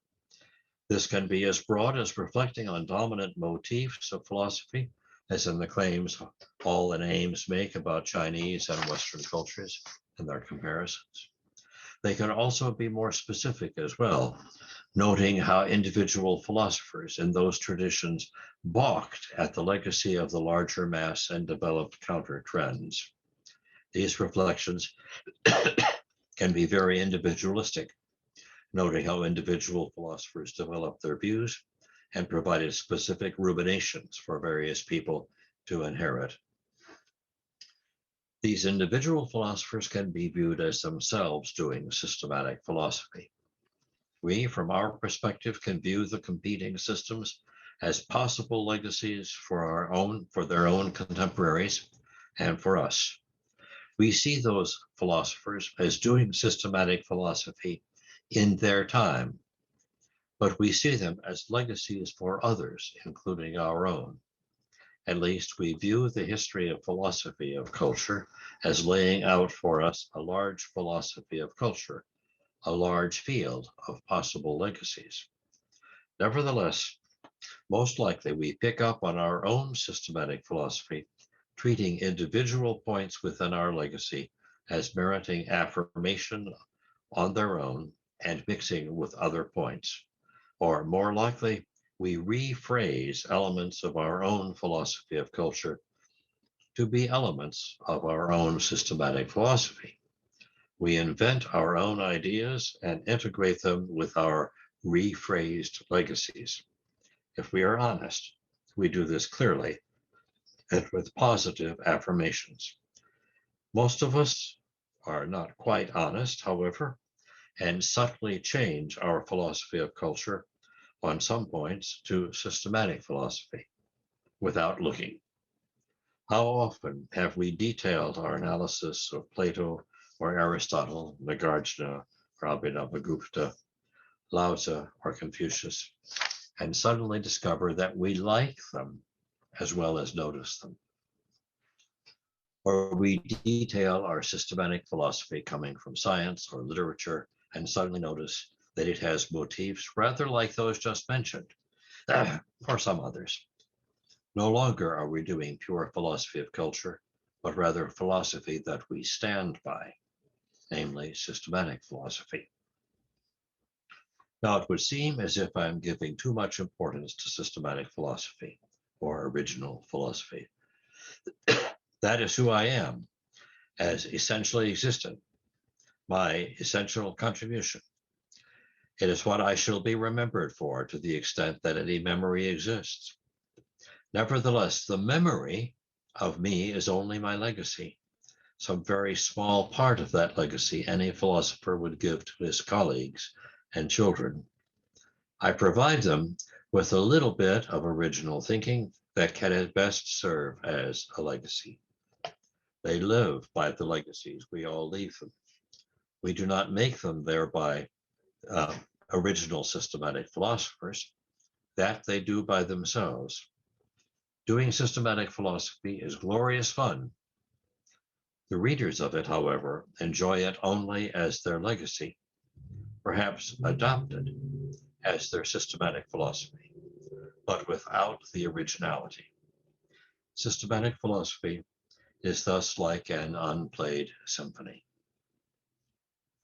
This can be as broad as reflecting on dominant motifs of philosophy, as in the claims Hall and Ames make about Chinese and Western cultures and their comparisons. They can also be more specific as well, noting how individual philosophers in those traditions balked at the legacy of the larger mass and developed counter trends. These reflections can be very individualistic, noting how individual philosophers developed their views and provided specific ruminations for various people to inherit. These individual philosophers can be viewed as themselves doing systematic philosophy. We, from our perspective, can view the competing systems as possible legacies for their own contemporaries and for us. We see those philosophers as doing systematic philosophy in their time, but we see them as legacies for others, including our own. At least we view the history of philosophy of culture as laying out for us a large philosophy of culture, a large field of possible legacies. Nevertheless, most likely we pick up on our own systematic philosophy, treating individual points within our legacy as meriting affirmation on their own and mixing with other points. Or more likely, we rephrase elements of our own philosophy of culture to be elements of our own systematic philosophy. We invent our own ideas and integrate them with our rephrased legacies. If we are honest, we do this clearly and with positive affirmations. Most of us are not quite honest, however, and subtly change our philosophy of culture on some points to systematic philosophy without looking. How often have we detailed our analysis of Plato or Aristotle, Nagarjuna, Abhinavagupta, Lao Tzu, or Confucius, and suddenly discover that we like them as well as notice them? Or we detail our systematic philosophy coming from science or literature and suddenly notice that it has motifs rather like those just mentioned, or some others. No longer are we doing pure philosophy of culture, but rather philosophy that we stand by, namely systematic philosophy. Now, it would seem as if I'm giving too much importance to systematic philosophy or original philosophy. That is who I am as essentially existent, my essential contribution. It is what I shall be remembered for to the extent that any memory exists. Nevertheless, the memory of me is only my legacy, some very small part of that legacy any philosopher would give to his colleagues and children. I provide them with a little bit of original thinking that can at best serve as a legacy. They live by the legacies we all leave them. We do not make them thereby original systematic philosophers. That they do by themselves. Doing systematic philosophy is glorious fun. The readers of it, however, enjoy it only as their legacy, perhaps adopted as their systematic philosophy, but without the originality. Systematic philosophy is thus like an unplayed symphony.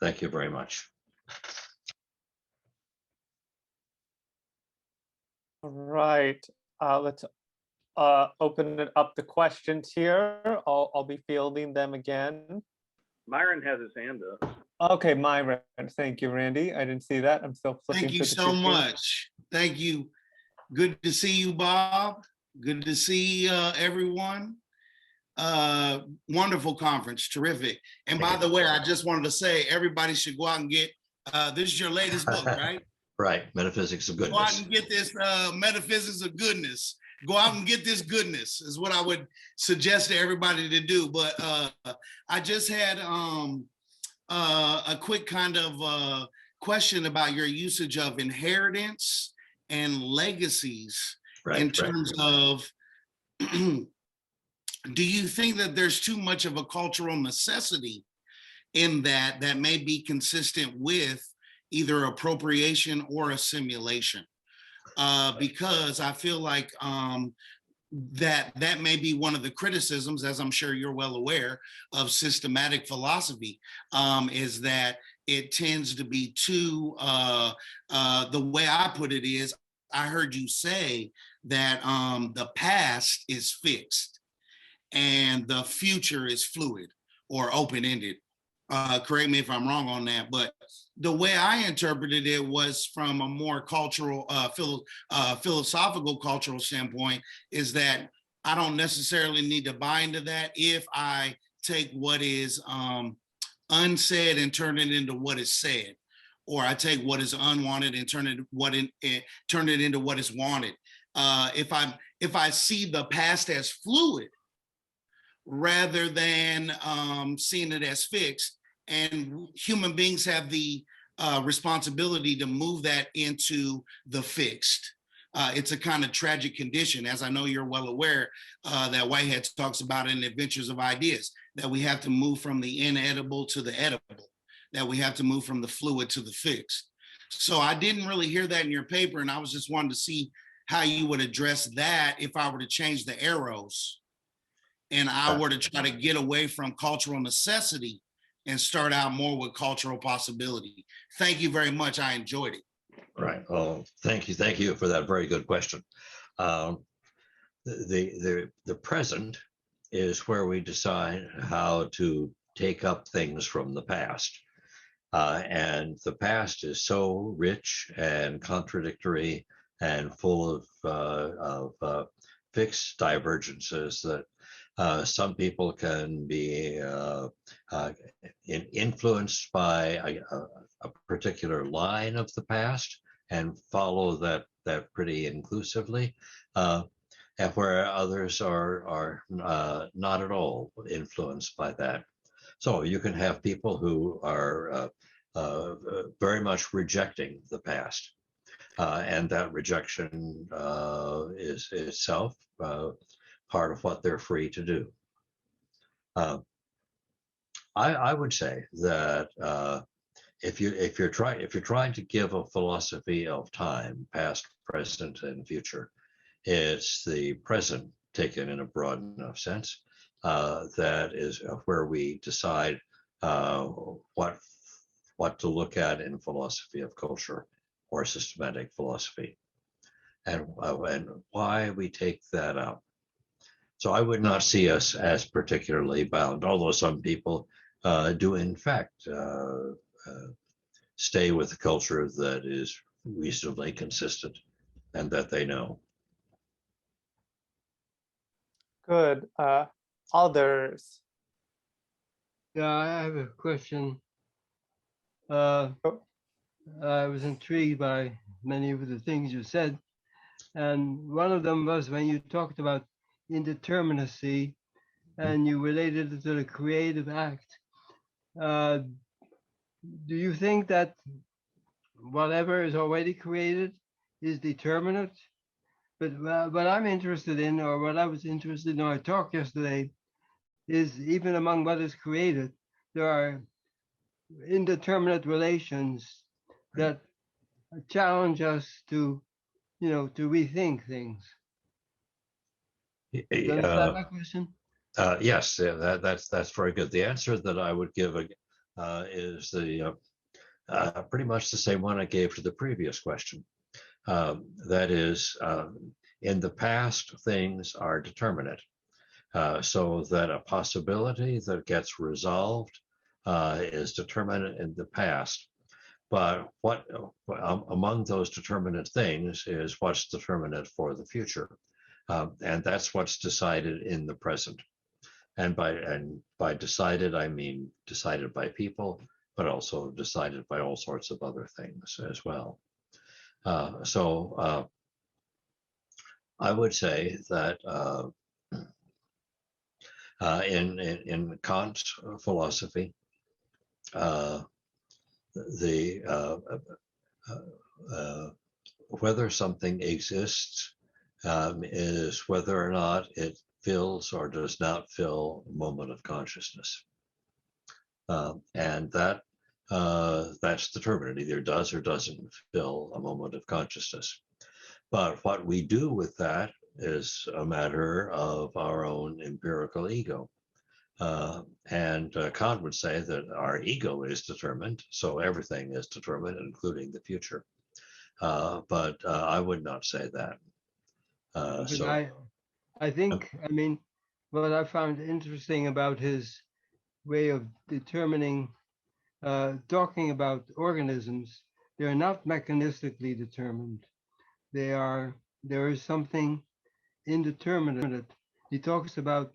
Thank you very much. All right, let's open it up to questions here. I'll be fielding them again. Myron has his hand up. Okay, Myron, thank you, Randy. I didn't see that. I'm still flipping. Thank you so much. Thank you. Good to see you, Bob. Good to see everyone. Wonderful conference, terrific. And by the way, I just wanted to say everybody should go out and get, this is your latest book, right? Right, Metaphysics of Goodness. Go out and get this Metaphysics of Goodness. Go out and get this goodness is what I would suggest to everybody to do. But I just had a quick kind of question about your usage of inheritance and legacies in terms of, do you think that there's too much of a cultural necessity in that may be consistent with either appropriation or assimilation? Because I feel like that may be one of the criticisms, as I'm sure you're well aware, of systematic philosophy, is that it tends to be too, the way I put it is, I heard you say that the past is fixed and the future is fluid or open-ended. Correct me if I'm wrong on that, but the way I interpreted it was from a more cultural, philosophical cultural standpoint, is that I don't necessarily need to buy into that if I take what is unsaid and turn it into what is said, or I take what is unwanted and turn it into what is wanted. if I see the past as fluid rather than seeing it as fixed, and human beings have the responsibility to move that into the fixed. It's a kind of tragic condition, as I know you're well aware, that Whitehead talks about in Adventures of Ideas, that we have to move from the inedible to the edible, that we have to move from the fluid to the fixed. So I didn't really hear that in your paper, and I was just wanting to see how you would address that if I were to change the arrows and I were to try to get away from cultural necessity and start out more with cultural possibility. Thank you very much. I enjoyed it. Right. Well, thank you for that very good question. The present is where we decide how to take up things from the past. And the past is so rich and contradictory and full of fixed divergences that some people can be influenced by a particular line of the past and follow that pretty inclusively, and where others are not at all influenced by that. So you can have people who are very much rejecting the past, and that rejection is itself part of what they're free to do. I would say that if you're trying to give a philosophy of time, past, present, and future, it's the present taken in a broad enough sense. That is where we decide what to look at in philosophy of culture or systematic philosophy, and why we take that up. So I would not see us as particularly bound, although some people do in fact stay with a culture that is reasonably consistent and that they know. Good. Others. Yeah, I have a question. Oh. I was intrigued by many of the things you said. And one of them was when you talked about indeterminacy and you related it to the creative act. Do you think that whatever is already created is determinate? But what I'm interested in, or what I was interested in, or I talked yesterday, is even among what is created, there are indeterminate relations that challenge us to, to rethink things. Do you understand my question? Yes, that's very good. The answer that I would give is pretty much the same one I gave to the previous question. That is, in the past, things are determinate, so that a possibility that gets resolved is determinate in the past. But what among those determinate things is what's determinate for the future, and that's what's decided in the present. And by decided, I mean decided by people, but also decided by all sorts of other things as well. So I would say that in Kant's philosophy, whether something exists is whether or not it fills or does not fill a moment of consciousness, and that's determined. It either does or doesn't fill a moment of consciousness. But what we do with that is a matter of our own empirical ego. And Kant would say that our ego is determined, so everything is determined, including the future. But I would not say that. I think, I mean, what I found interesting about his way of determining, talking about organisms, they're not mechanistically determined. There is something indeterminate. He talks about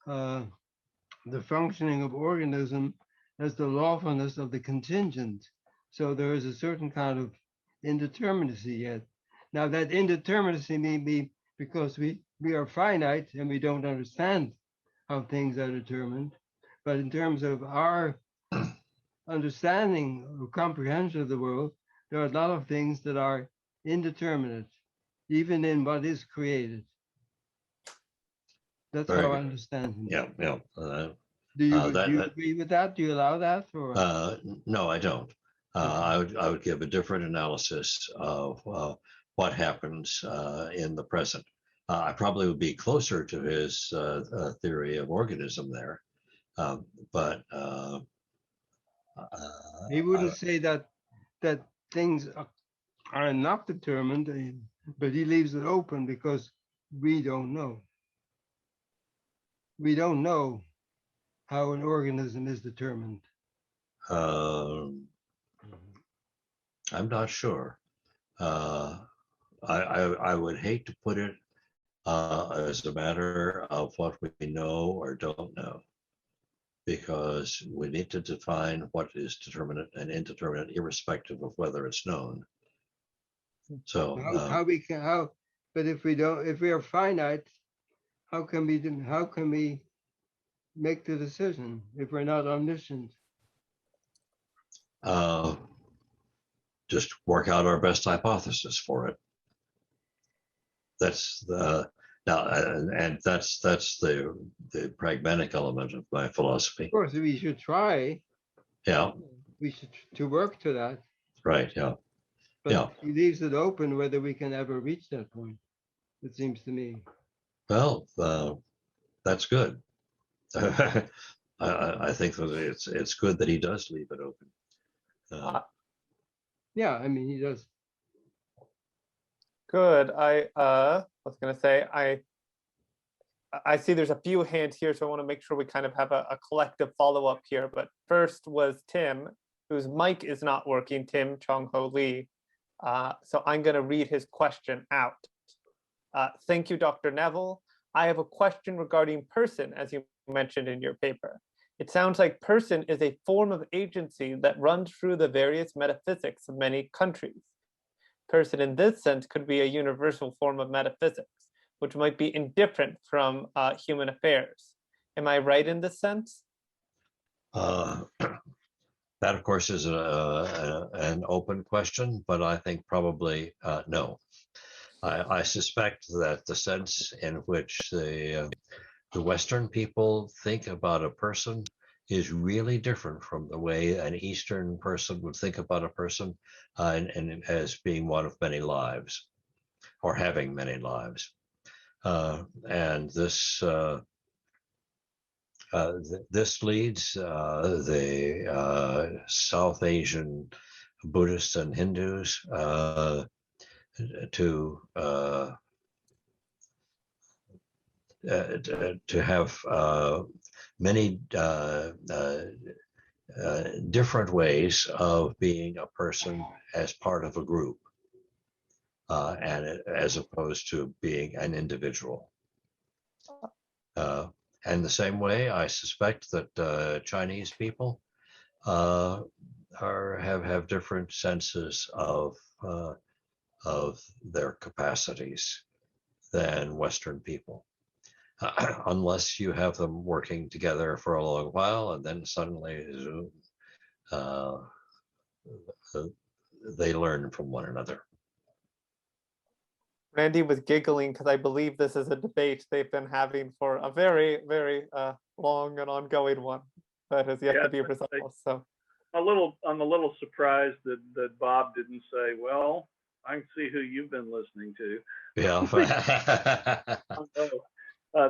the functioning of organism as the lawfulness of the contingent. So there is a certain kind of indeterminacy yet. Now that indeterminacy may be because we are finite and we don't understand how things are determined. But in terms of our understanding or comprehension of the world, there are a lot of things that are indeterminate, even in what is created. That's Very how I good. understand him. Yeah, yeah. Do you That agree with that? Do you allow that? Or no, I don't. I would give a different analysis of what happens in the present. I probably would be closer to his theory of organism there, but he wouldn't say that things are not determined, but he leaves it open because we don't know. We don't know how an organism is determined. I'm not sure. I would hate to put it as a matter of what we know or don't know, because we need to define what is determinate and indeterminate, irrespective of whether it's known. So How we can how, but if we are finite, how can we make the decision if we're not omniscient? Just work out our best hypothesis for it. That's the now, and that's the pragmatic element of my philosophy. Of course, we should try. Yeah. We should to work to that. Right. Yeah. But yeah. he leaves it open whether we can ever reach that point. It seems to me. Well, that's good. I think that it's good that he does leave it open. Yeah, I mean, he does. Good. I was going to say, I see there's a few hands here, so I want to make sure we kind of have a collective follow-up here. But first was Tim, whose mic is not working, Tim Chong-Ho Lee. So I'm going to read his question out. Thank you, Dr. Neville. I have a question regarding person, as you mentioned in your paper. It sounds like person is a form of agency that runs through the various metaphysics of many countries. Person in this sense could be a universal form of metaphysics, which might be indifferent from human affairs. Am I right in this sense? That, of course, is an open question, but I think probably no. I suspect that the sense in which the Western people think about a person is really different from the way an Eastern person would think about a person, and as being one of many lives, or having many lives. And this this leads the South Asian Buddhists and Hindus to have many different ways of being a person as part of a group, and as opposed to being an individual. And the same way, I suspect that Chinese people have different senses of their capacities than Western people. Unless you have them working together for a long while, and then suddenly they learn from one another. Randy was giggling because I believe this is a debate they've been having for a very, very long and ongoing one that has yet to be resolved. So I'm a little surprised that Bob didn't say, "Well, I can see who you've been listening to." Yeah.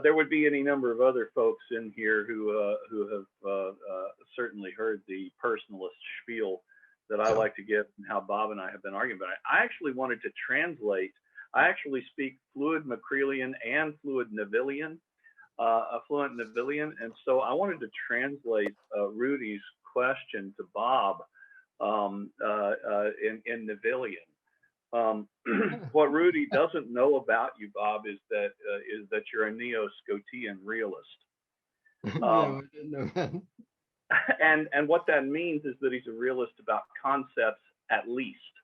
There would be any number of other folks in here who have certainly heard the personalist spiel that I like to give and how Bob and I have been arguing. But I actually wanted to translate. I actually speak fluent Macrealian and fluent Nevillian, fluent Nevillian, and so I wanted to translate Rudy's question to Bob in Nevillian. What Rudy doesn't know about you, Bob, is that you're a neo-Scotian realist. No, I didn't know that. And what that means is that he's a realist about concepts at least,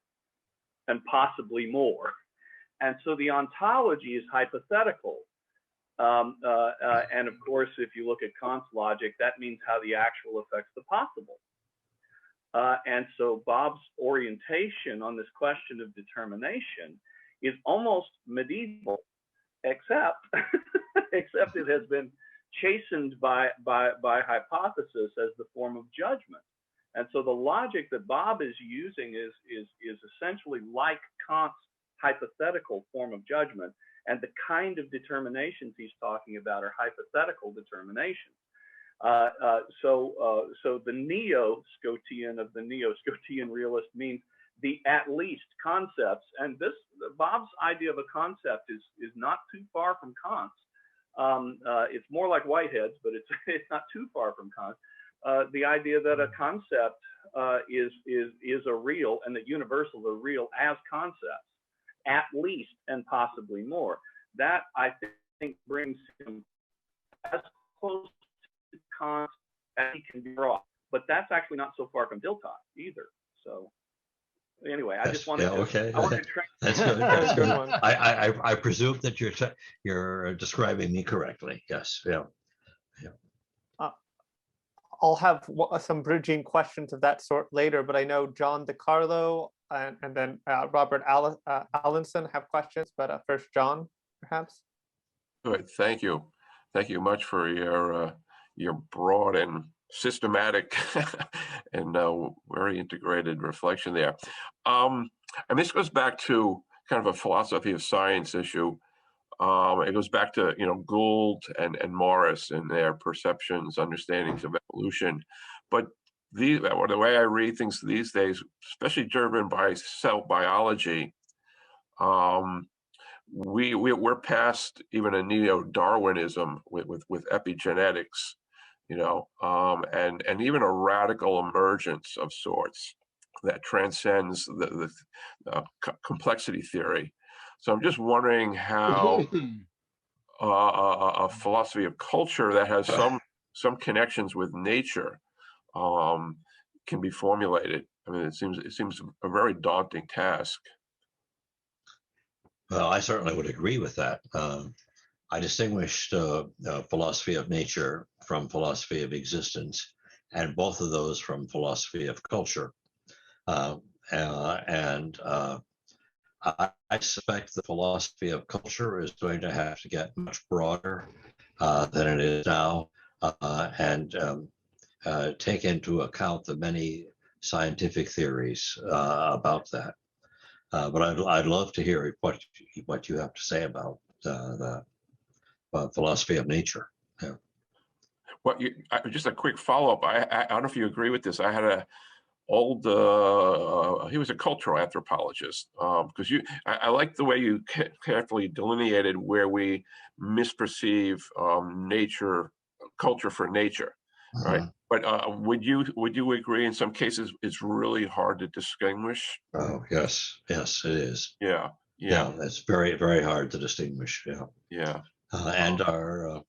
and possibly more. And so the ontology is hypothetical. And of course, if you look at Kant's logic, that means how the actual affects the possible. And so Bob's orientation on this question of determination is almost medieval, except except it has been chastened by hypothesis as the form of judgment. And so the logic that Bob is using is essentially like Kant's hypothetical form of judgment, and the kind of determinations he's talking about are hypothetical determinations. So the neo-Scotian of the neo-Scotian realist means the at least concepts, and this Bob's idea of a concept is not too far from Kant's. It's more like Whitehead's, but it's not too far from Kant. The idea that a concept is a real, and that universals are real as concepts, at least and possibly more. That, I think, brings him as close to Kant as he can be brought. But that's actually not so far from Dilthey either. So anyway, I just wanted to. Okay. I wanted to That's good. That's good. One. I presume that you're describing me correctly. Yes. Yeah. I'll have some bridging questions of that sort later, but I know John DeCarlo and then Robert Allinson have questions, but first John, perhaps. Good, thank you. Thank you much for your broad and systematic and very integrated reflection there. And this goes back to kind of a philosophy of science issue. It goes back to Gould and Morris and their perceptions, understandings of evolution. But the way I read things these days, especially driven by cell biology, we're past even a neo-Darwinism with epigenetics, and even a radical emergence of sorts that transcends the complexity theory. So I'm just wondering how a philosophy of culture that has some connections with nature can be formulated. I mean, it seems a very daunting task. Well, I certainly would agree with that. I distinguished philosophy of nature from philosophy of existence, and both of those from philosophy of culture. I suspect the philosophy of culture is going to have to get much broader than it is now, and take into account the many scientific theories about that. But I'd love to hear what you have to say about the philosophy of nature. Yeah. Well, just a quick follow-up. I don't know if you agree with this. I had a old he was a cultural anthropologist, because I like the way you carefully delineated where we misperceive culture for nature, right? But would you agree in some cases it's really hard to distinguish? Oh yes, it is. Yeah, it's very, very hard to distinguish. Yeah. And our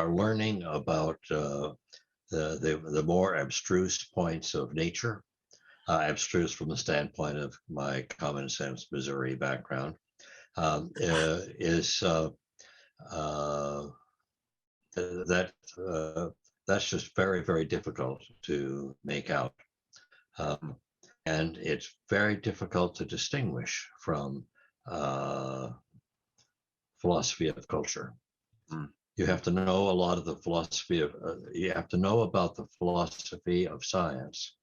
learning about the more abstruse points of nature, abstruse from the standpoint of my common sense Missouri background, that's just very, very difficult to make out, and it's very difficult to distinguish from philosophy of culture. You have to know a lot of the philosophy of, you have to know about the philosophy of science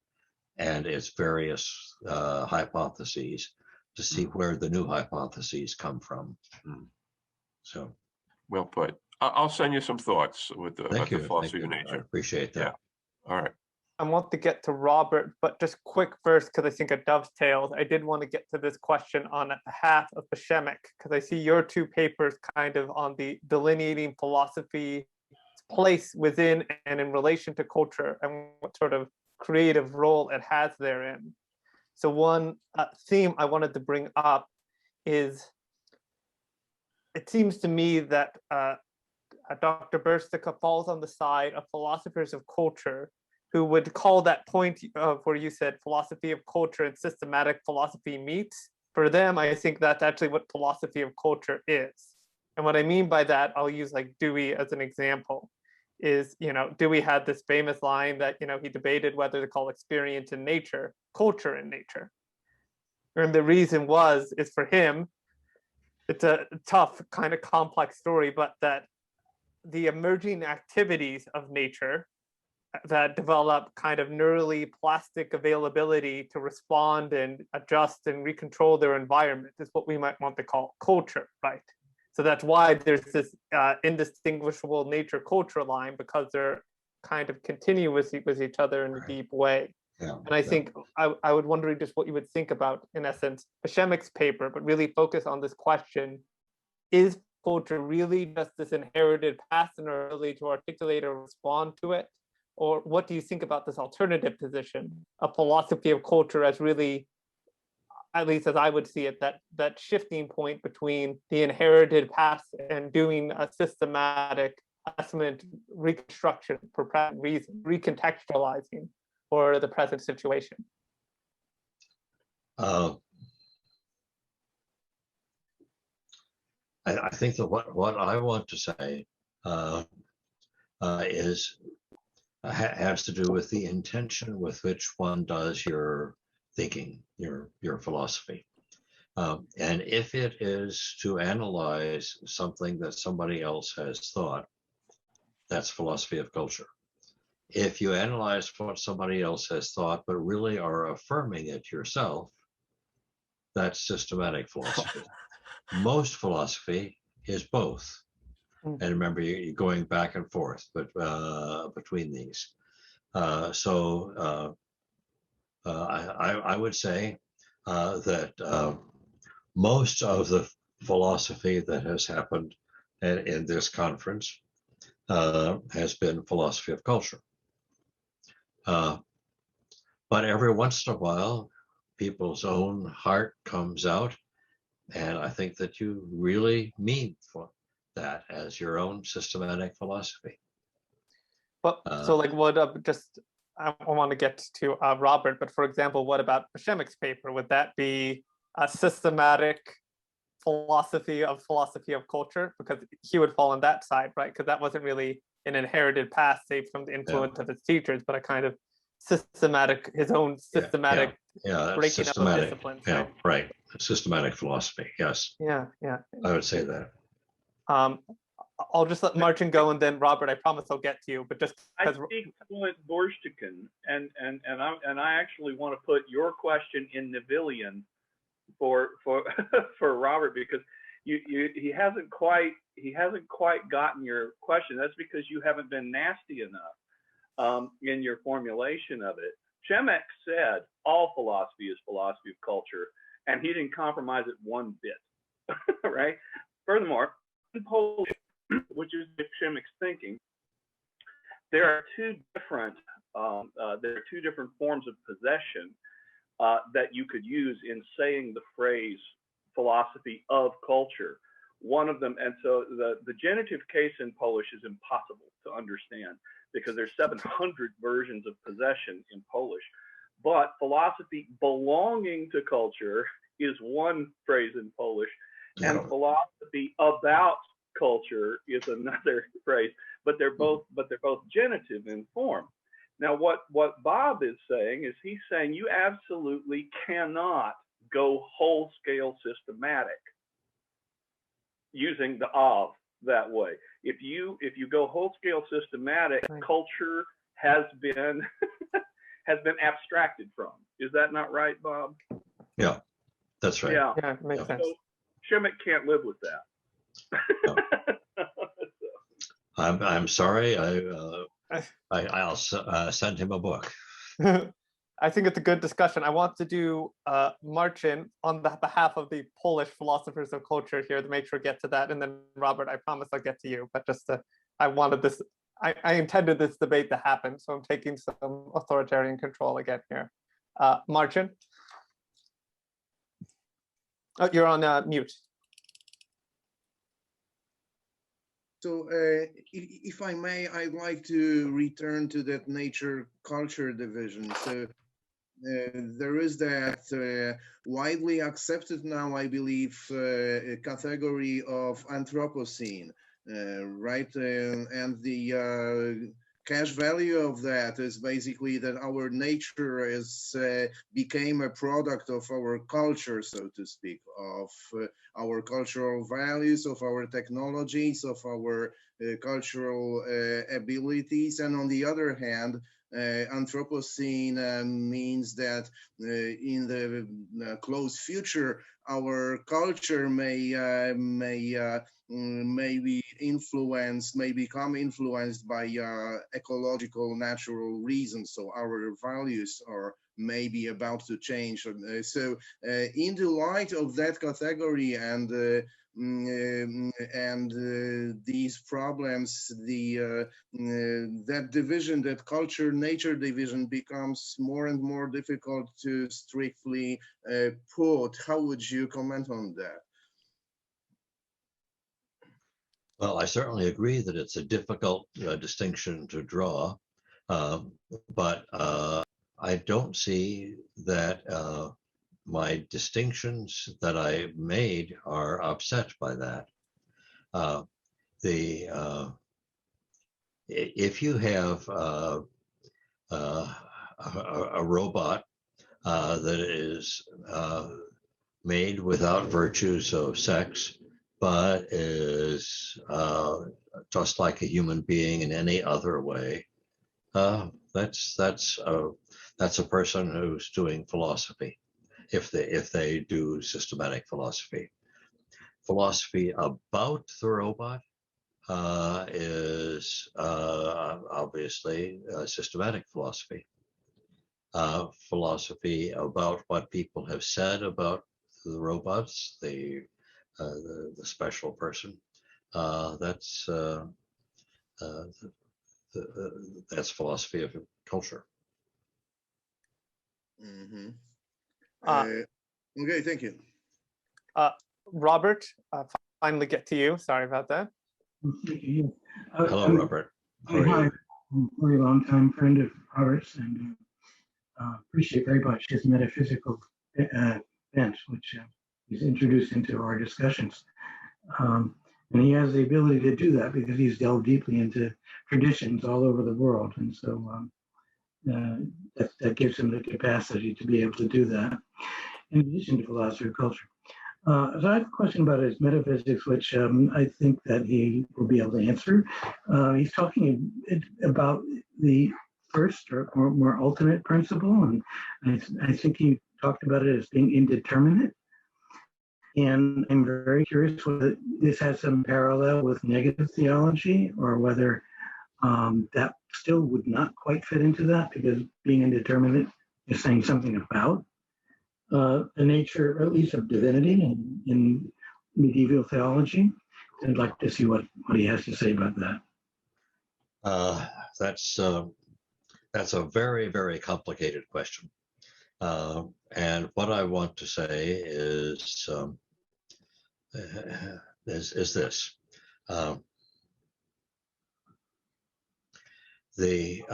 and its various hypotheses to see where the new hypotheses come from. So, well put. I'll send you some thoughts with the philosophy of nature. I appreciate that. Yeah. All right. I want to get to Robert, but just quick first, because I think it dovetails. I did want to get to this question on behalf of Bashemic, because I see your two papers kind of on the delineating philosophy's place within and in relation to culture and what sort of creative role it has therein. So one theme I wanted to bring up is, it seems to me that Dr. Burstica falls on the side of philosophers of culture who would call that point of where you said philosophy of culture and systematic philosophy meet. For them, I think that's actually what philosophy of culture is. And what I mean by that, I'll use like Dewey as an example, is, Dewey had this famous line that, he debated whether to call experience in nature, culture in nature. And the reason is for him, it's a tough, kind of complex story, but that the emerging activities of nature that develop kind of neurally plastic availability to respond and adjust and recontrol their environment is what we might want to call culture, right? So that's why there's this indistinguishable nature culture line, because they're kind of continuous with each other in a deep way. Yeah, and I think I would wonder just what you would think about, in essence, Hashemic's paper, but really focus on this question: is culture really just this inherited past and our ability to articulate or respond to it? Or what do you think about this alternative position, a philosophy of culture as really, at least as I would see it, that shifting point between the inherited past and doing a systematic assessment reconstruction for present reason, recontextualizing for the present situation? I think that what I want to say has to do with the intention with which one does your thinking, your philosophy. And if it is to analyze something that somebody else has thought, that's philosophy of culture. If you analyze what somebody else has thought, but really are affirming it yourself, that's systematic philosophy. Most philosophy is both. And remember, you're going back and forth between these. I would say that most of the philosophy that has happened in this conference has been philosophy of culture. But every once in a while, people's own heart comes out, and I think that you really mean for that as your own systematic philosophy. But so, like, I want to get to Robert, but for example, what about Hashemic's paper? Would that be a systematic philosophy of culture? Because he would fall on that side, right? Because that wasn't really an inherited past, saved from the influence of his teachers, but a kind of his own systematic breaking systematic, up of disciplines. Yeah, right. Systematic philosophy. Yes. Yeah. I would say that. I'll just let Martin go, and then Robert, I promise I'll get to you. But just I speak fluent Borstican, and I actually want to put your question in Nevillian for Robert, because he hasn't quite gotten your question. That's because you haven't been nasty enough in your formulation of it. Shemek said all philosophy is philosophy of culture, and he didn't compromise it one bit. Right? Furthermore, in Polish, which is Shemek's thinking, there are two different forms of possession that you could use in saying the phrase philosophy of culture. One of them, and so the genitive case in Polish is impossible to understand because there's 700 versions of possession in Polish. But philosophy belonging to culture is one phrase in Polish, and philosophy about culture is another phrase. But they're both genitive in form. Now, what Bob is saying is he's saying you absolutely cannot go whole scale systematic using the of that way. If you go whole scale systematic, culture has been abstracted from. Is that not right, Bob? Yeah, that's right. Yeah, it makes sense. So Shemek can't live with that. No. I'm sorry. I'll send him a book. I think it's a good discussion. I want to do Marcin on behalf of the Polish philosophers of culture here to make sure to get to that, and then Robert, I promise I'll get to you. But just I intended this debate to happen, so I'm taking some authoritarian control again here. Marcin, oh, you're on mute. So, if I may, I'd like to return to that nature-culture division. So, there is that widely accepted now, I believe, category of Anthropocene, right? And the cash value of that is basically that our nature is became a product of our culture, so to speak, of our cultural values, of our technologies, of our cultural abilities, and on the other hand, Anthropocene means that in the close future, our culture may be influenced, may become influenced by ecological, natural reasons. So our values are maybe about to change. So in the light of that category and these problems, that division, that culture-nature division becomes more and more difficult to strictly put. How would you comment on that? Well, I certainly agree that it's a difficult distinction to draw, but I don't see that my distinctions that I made are upset by that. If you have a robot that is made without virtues of sex, but is just like a human being in any other way, that's a person who's doing philosophy. If they do systematic philosophy about the robot is obviously systematic philosophy. Philosophy about what people have said about the robots, the special person. That's philosophy of culture. Mm-hmm. Okay, thank you. Robert, finally get to you. Sorry about that. Thank you. Hello, Robert. Hi, I'm a very long time friend of Robert's and appreciate very much his metaphysical bent, which he's introduced into our discussions. And he has the ability to do that because he's delved deeply into traditions all over the world. And so that gives him the capacity to be able to do that, in addition to philosophy of culture. So I have a question about his metaphysics, which I think that he will be able to answer. He's talking about the first or more ultimate principle, and I think he talked about it as being indeterminate. And I'm very curious whether this has some parallel with negative theology, or whether that still would not quite fit into that, because being indeterminate is saying something about the nature, or at least of divinity in medieval theology. I'd like to see what he has to say about that. That's a very, very complicated question. And what I want to say is this. The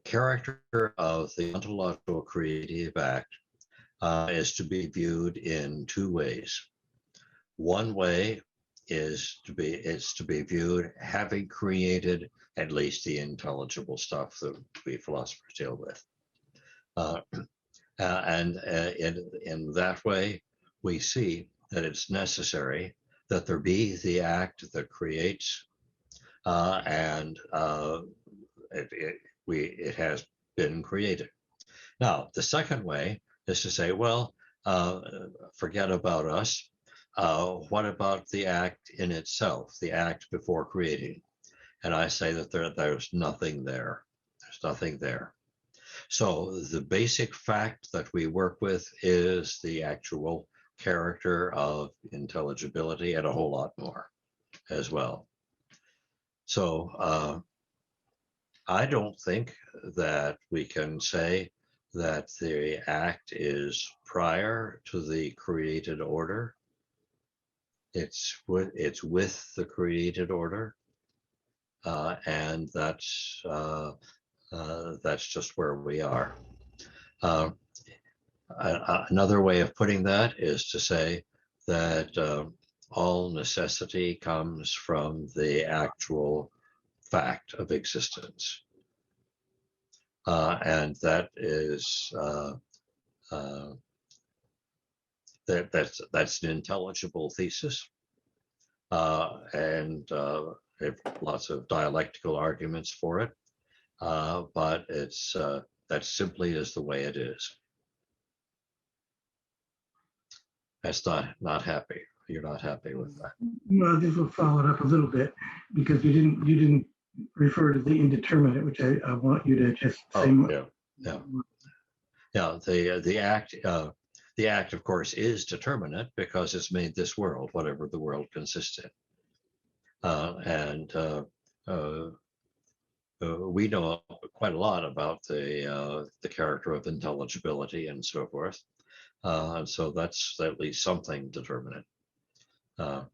character of the ontological creative act is to be viewed in two ways. One way is to be viewed having created at least the intelligible stuff that we philosophers deal with. And in that way, we see that it's necessary that there be the act that creates, and it has been created. Now, the second way is to say, well, forget about us. What about the act in itself, the act before creating? And I say that there's nothing there. There's nothing there. So the basic fact that we work with is the actual character of intelligibility, and a whole lot more as well. So I don't think that we can say that the act is prior to the created order. It's with the created order, and that's just where we are. Another way of putting that is to say that all necessity comes from the actual fact of existence, and that is that's an intelligible thesis, and there are lots of dialectical arguments for it, but it's that simply is the way it is. That's not happy. You're not happy with that. Well, this will follow it up a little bit because you didn't refer to the indeterminate, which I want you to just say. The act, of course, is determinate because it's made this world, whatever the world consists in, and we know quite a lot about the character of intelligibility and so forth. And so that's at least something determinate. But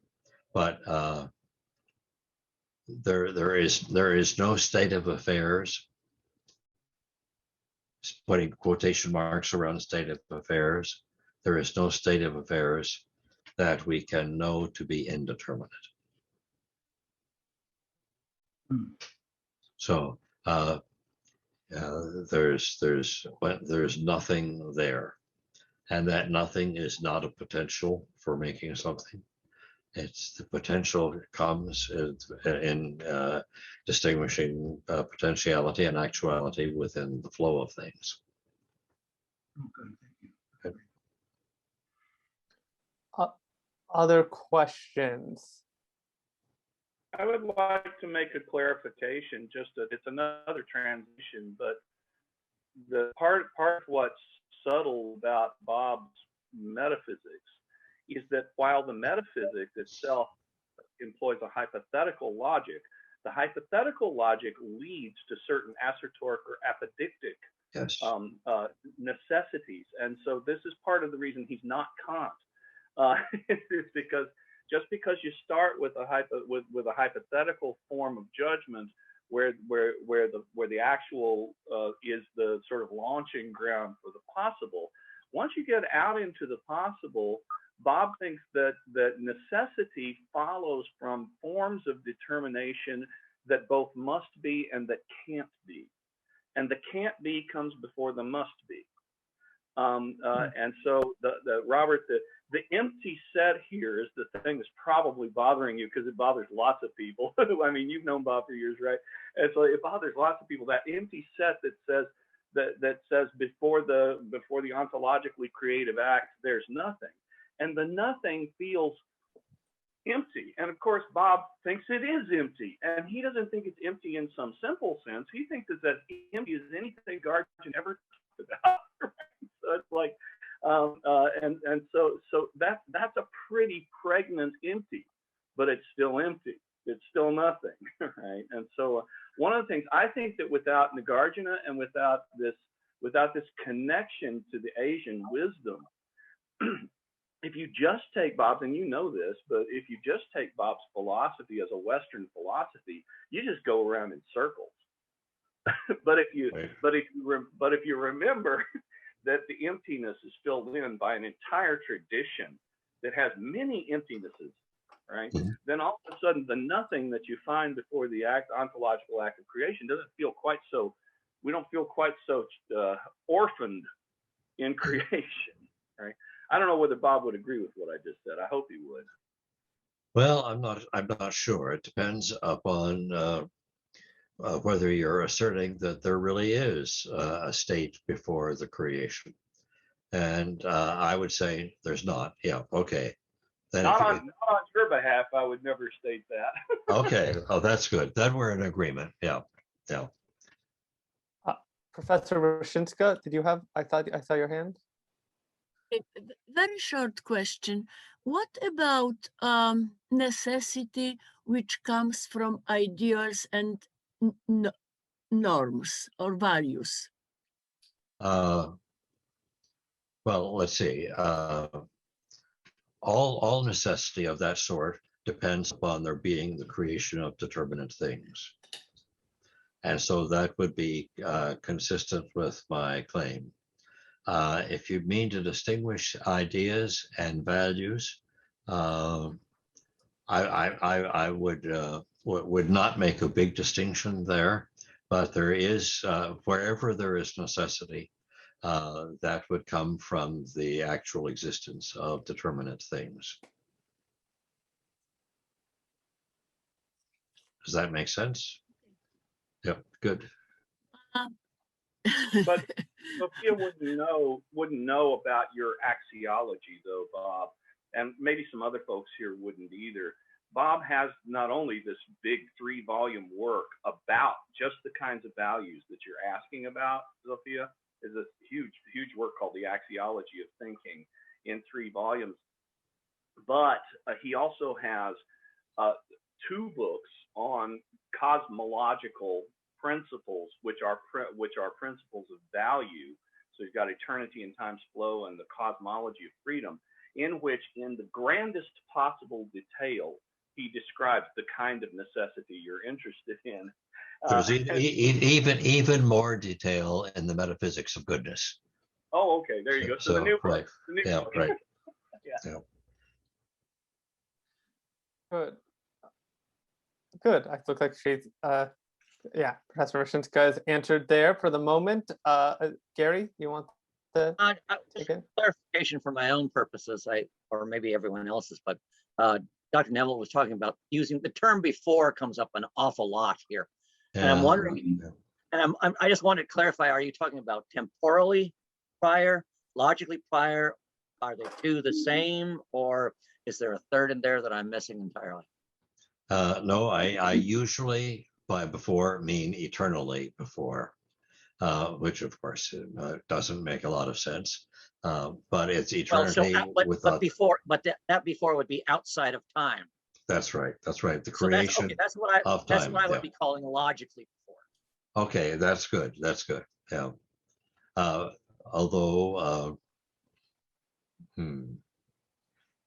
there is no state of affairs, putting quotation marks around state of affairs, there is no state of affairs that we can know to be indeterminate. So there's nothing there. And that nothing is not a potential for making something. It's the potential comes in distinguishing potentiality and actuality within the flow of things. Okay. Other questions? I would like to make a clarification, just that it's another transition, but the part of what's subtle about Bob's metaphysics is that while the metaphysics itself employs a hypothetical logic, the hypothetical logic leads to certain assertoric or apodictic necessities. And so this is part of the reason he's not Kant. It's because just because you start with a hypothetical form of judgment where the actual is the sort of launching ground for the possible, once you get out into the possible, Bob thinks that necessity follows from forms of determination that both must be and that can't be. And the can't be comes before the must be. And so Robert, the empty set here is the thing that's probably bothering you because it bothers lots of people. I mean, you've known Bob for years, right? And so it bothers lots of people, that empty set that says that says before the ontologically creative act, there's nothing. And the nothing feels empty. And of course, Bob thinks it is empty. And he doesn't think it's empty in some simple sense. He thinks it's as empty as anything Gargan ever talked about. Right? So it's like, and so that's a pretty pregnant empty, but it's still empty. It's still nothing, right? And so one of the things I think that without Nagarjuna and without this connection to the Asian wisdom, if you just take Bob's, and you know this, but if you just take Bob's philosophy as a Western philosophy, you just go around in circles. but if you remember that the emptiness is filled in by an entire tradition that has many emptinesses, right? Mm-hmm. Then all of a sudden, the nothing that you find before the ontological act of creation doesn't feel quite so. We don't feel quite so orphaned in creation, right? I don't know whether Bob would agree with what I just said. I hope he would. Well, I'm not sure. It depends upon whether you're asserting that there really is a state before the creation, and I would say there's not. Yeah, okay. Then not on your behalf, I would never state that. Okay. Oh, that's good. Then we're in agreement. Yeah. Professor Roshinska, did you have? I saw your hand. A very short question. What about necessity which comes from ideals and norms or values? Well, let's see. all necessity of that sort depends upon there being the creation of determinate things. And so that would be consistent with my claim. If you mean to distinguish ideas and values, I would not make a big distinction there, but there is, wherever there is necessity, that would come from the actual existence of determinate things. Does that make sense? Yep, good. But Sophia wouldn't know about your axiology, though, Bob, and maybe some other folks here wouldn't either. Bob has not only this big 3-volume work about just the kinds of values that you're asking about, Sophia, is a huge work called The Axiology of Thinking in 3 volumes, but he also has 2 books on cosmological principles, which are principles of value. So you've got Eternity and Time's Flow and the Cosmology of Freedom, in which, in the grandest possible detail, he describes the kind of necessity you're interested in. There's even more detail in the metaphysics of goodness. Oh, okay, there you go. So the new right, book. The new yeah, book. right. Yeah. Good. I look like she's yeah, Professor Roshinska has answered there for the moment. Gary, you want to just clarification for my own purposes, or maybe everyone else's, but Dr. Neville was talking about using the term before comes up an awful lot here. Yeah. And I'm wondering, and I just wanted to clarify, are you talking about temporally prior, logically prior? Are they 2 the same, or is there a third in there that I'm missing entirely? No, I usually by before mean eternally before, which of course doesn't make a lot of sense. But it's eternity. Well, but before, that before would be outside of time. That's right. That's right. The creation that's what I would be calling logically before. Okay, that's good. That's good. Yeah. Although,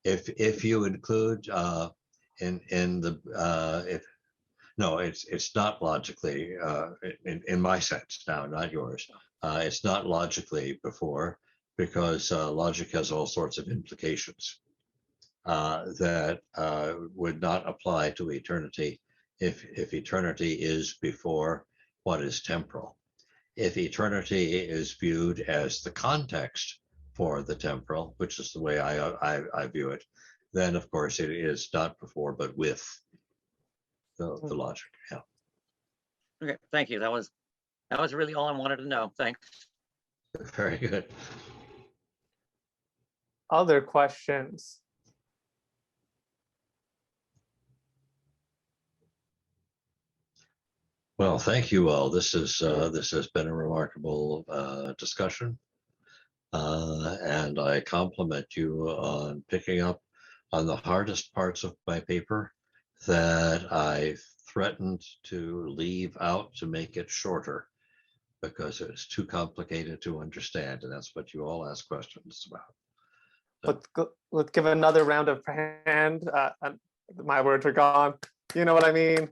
if you include in the no, it's not logically in my sense now, not yours. It's not logically before, because logic has all sorts of implications that would not apply to eternity if eternity is before what is temporal. If eternity is viewed as the context for the temporal, which is the way I view it, then of course it is not before but with the logic. Yeah. Okay, thank you. That was really all I wanted to know. Thanks. Very good. Other questions? Well, thank you all. This has been a remarkable discussion, and I compliment you on picking up on the hardest parts of my paper that I threatened to leave out to make it shorter because it's too complicated to understand, and that's what you all ask questions about. Let's give another round of hand. My words are gone. You know what I mean?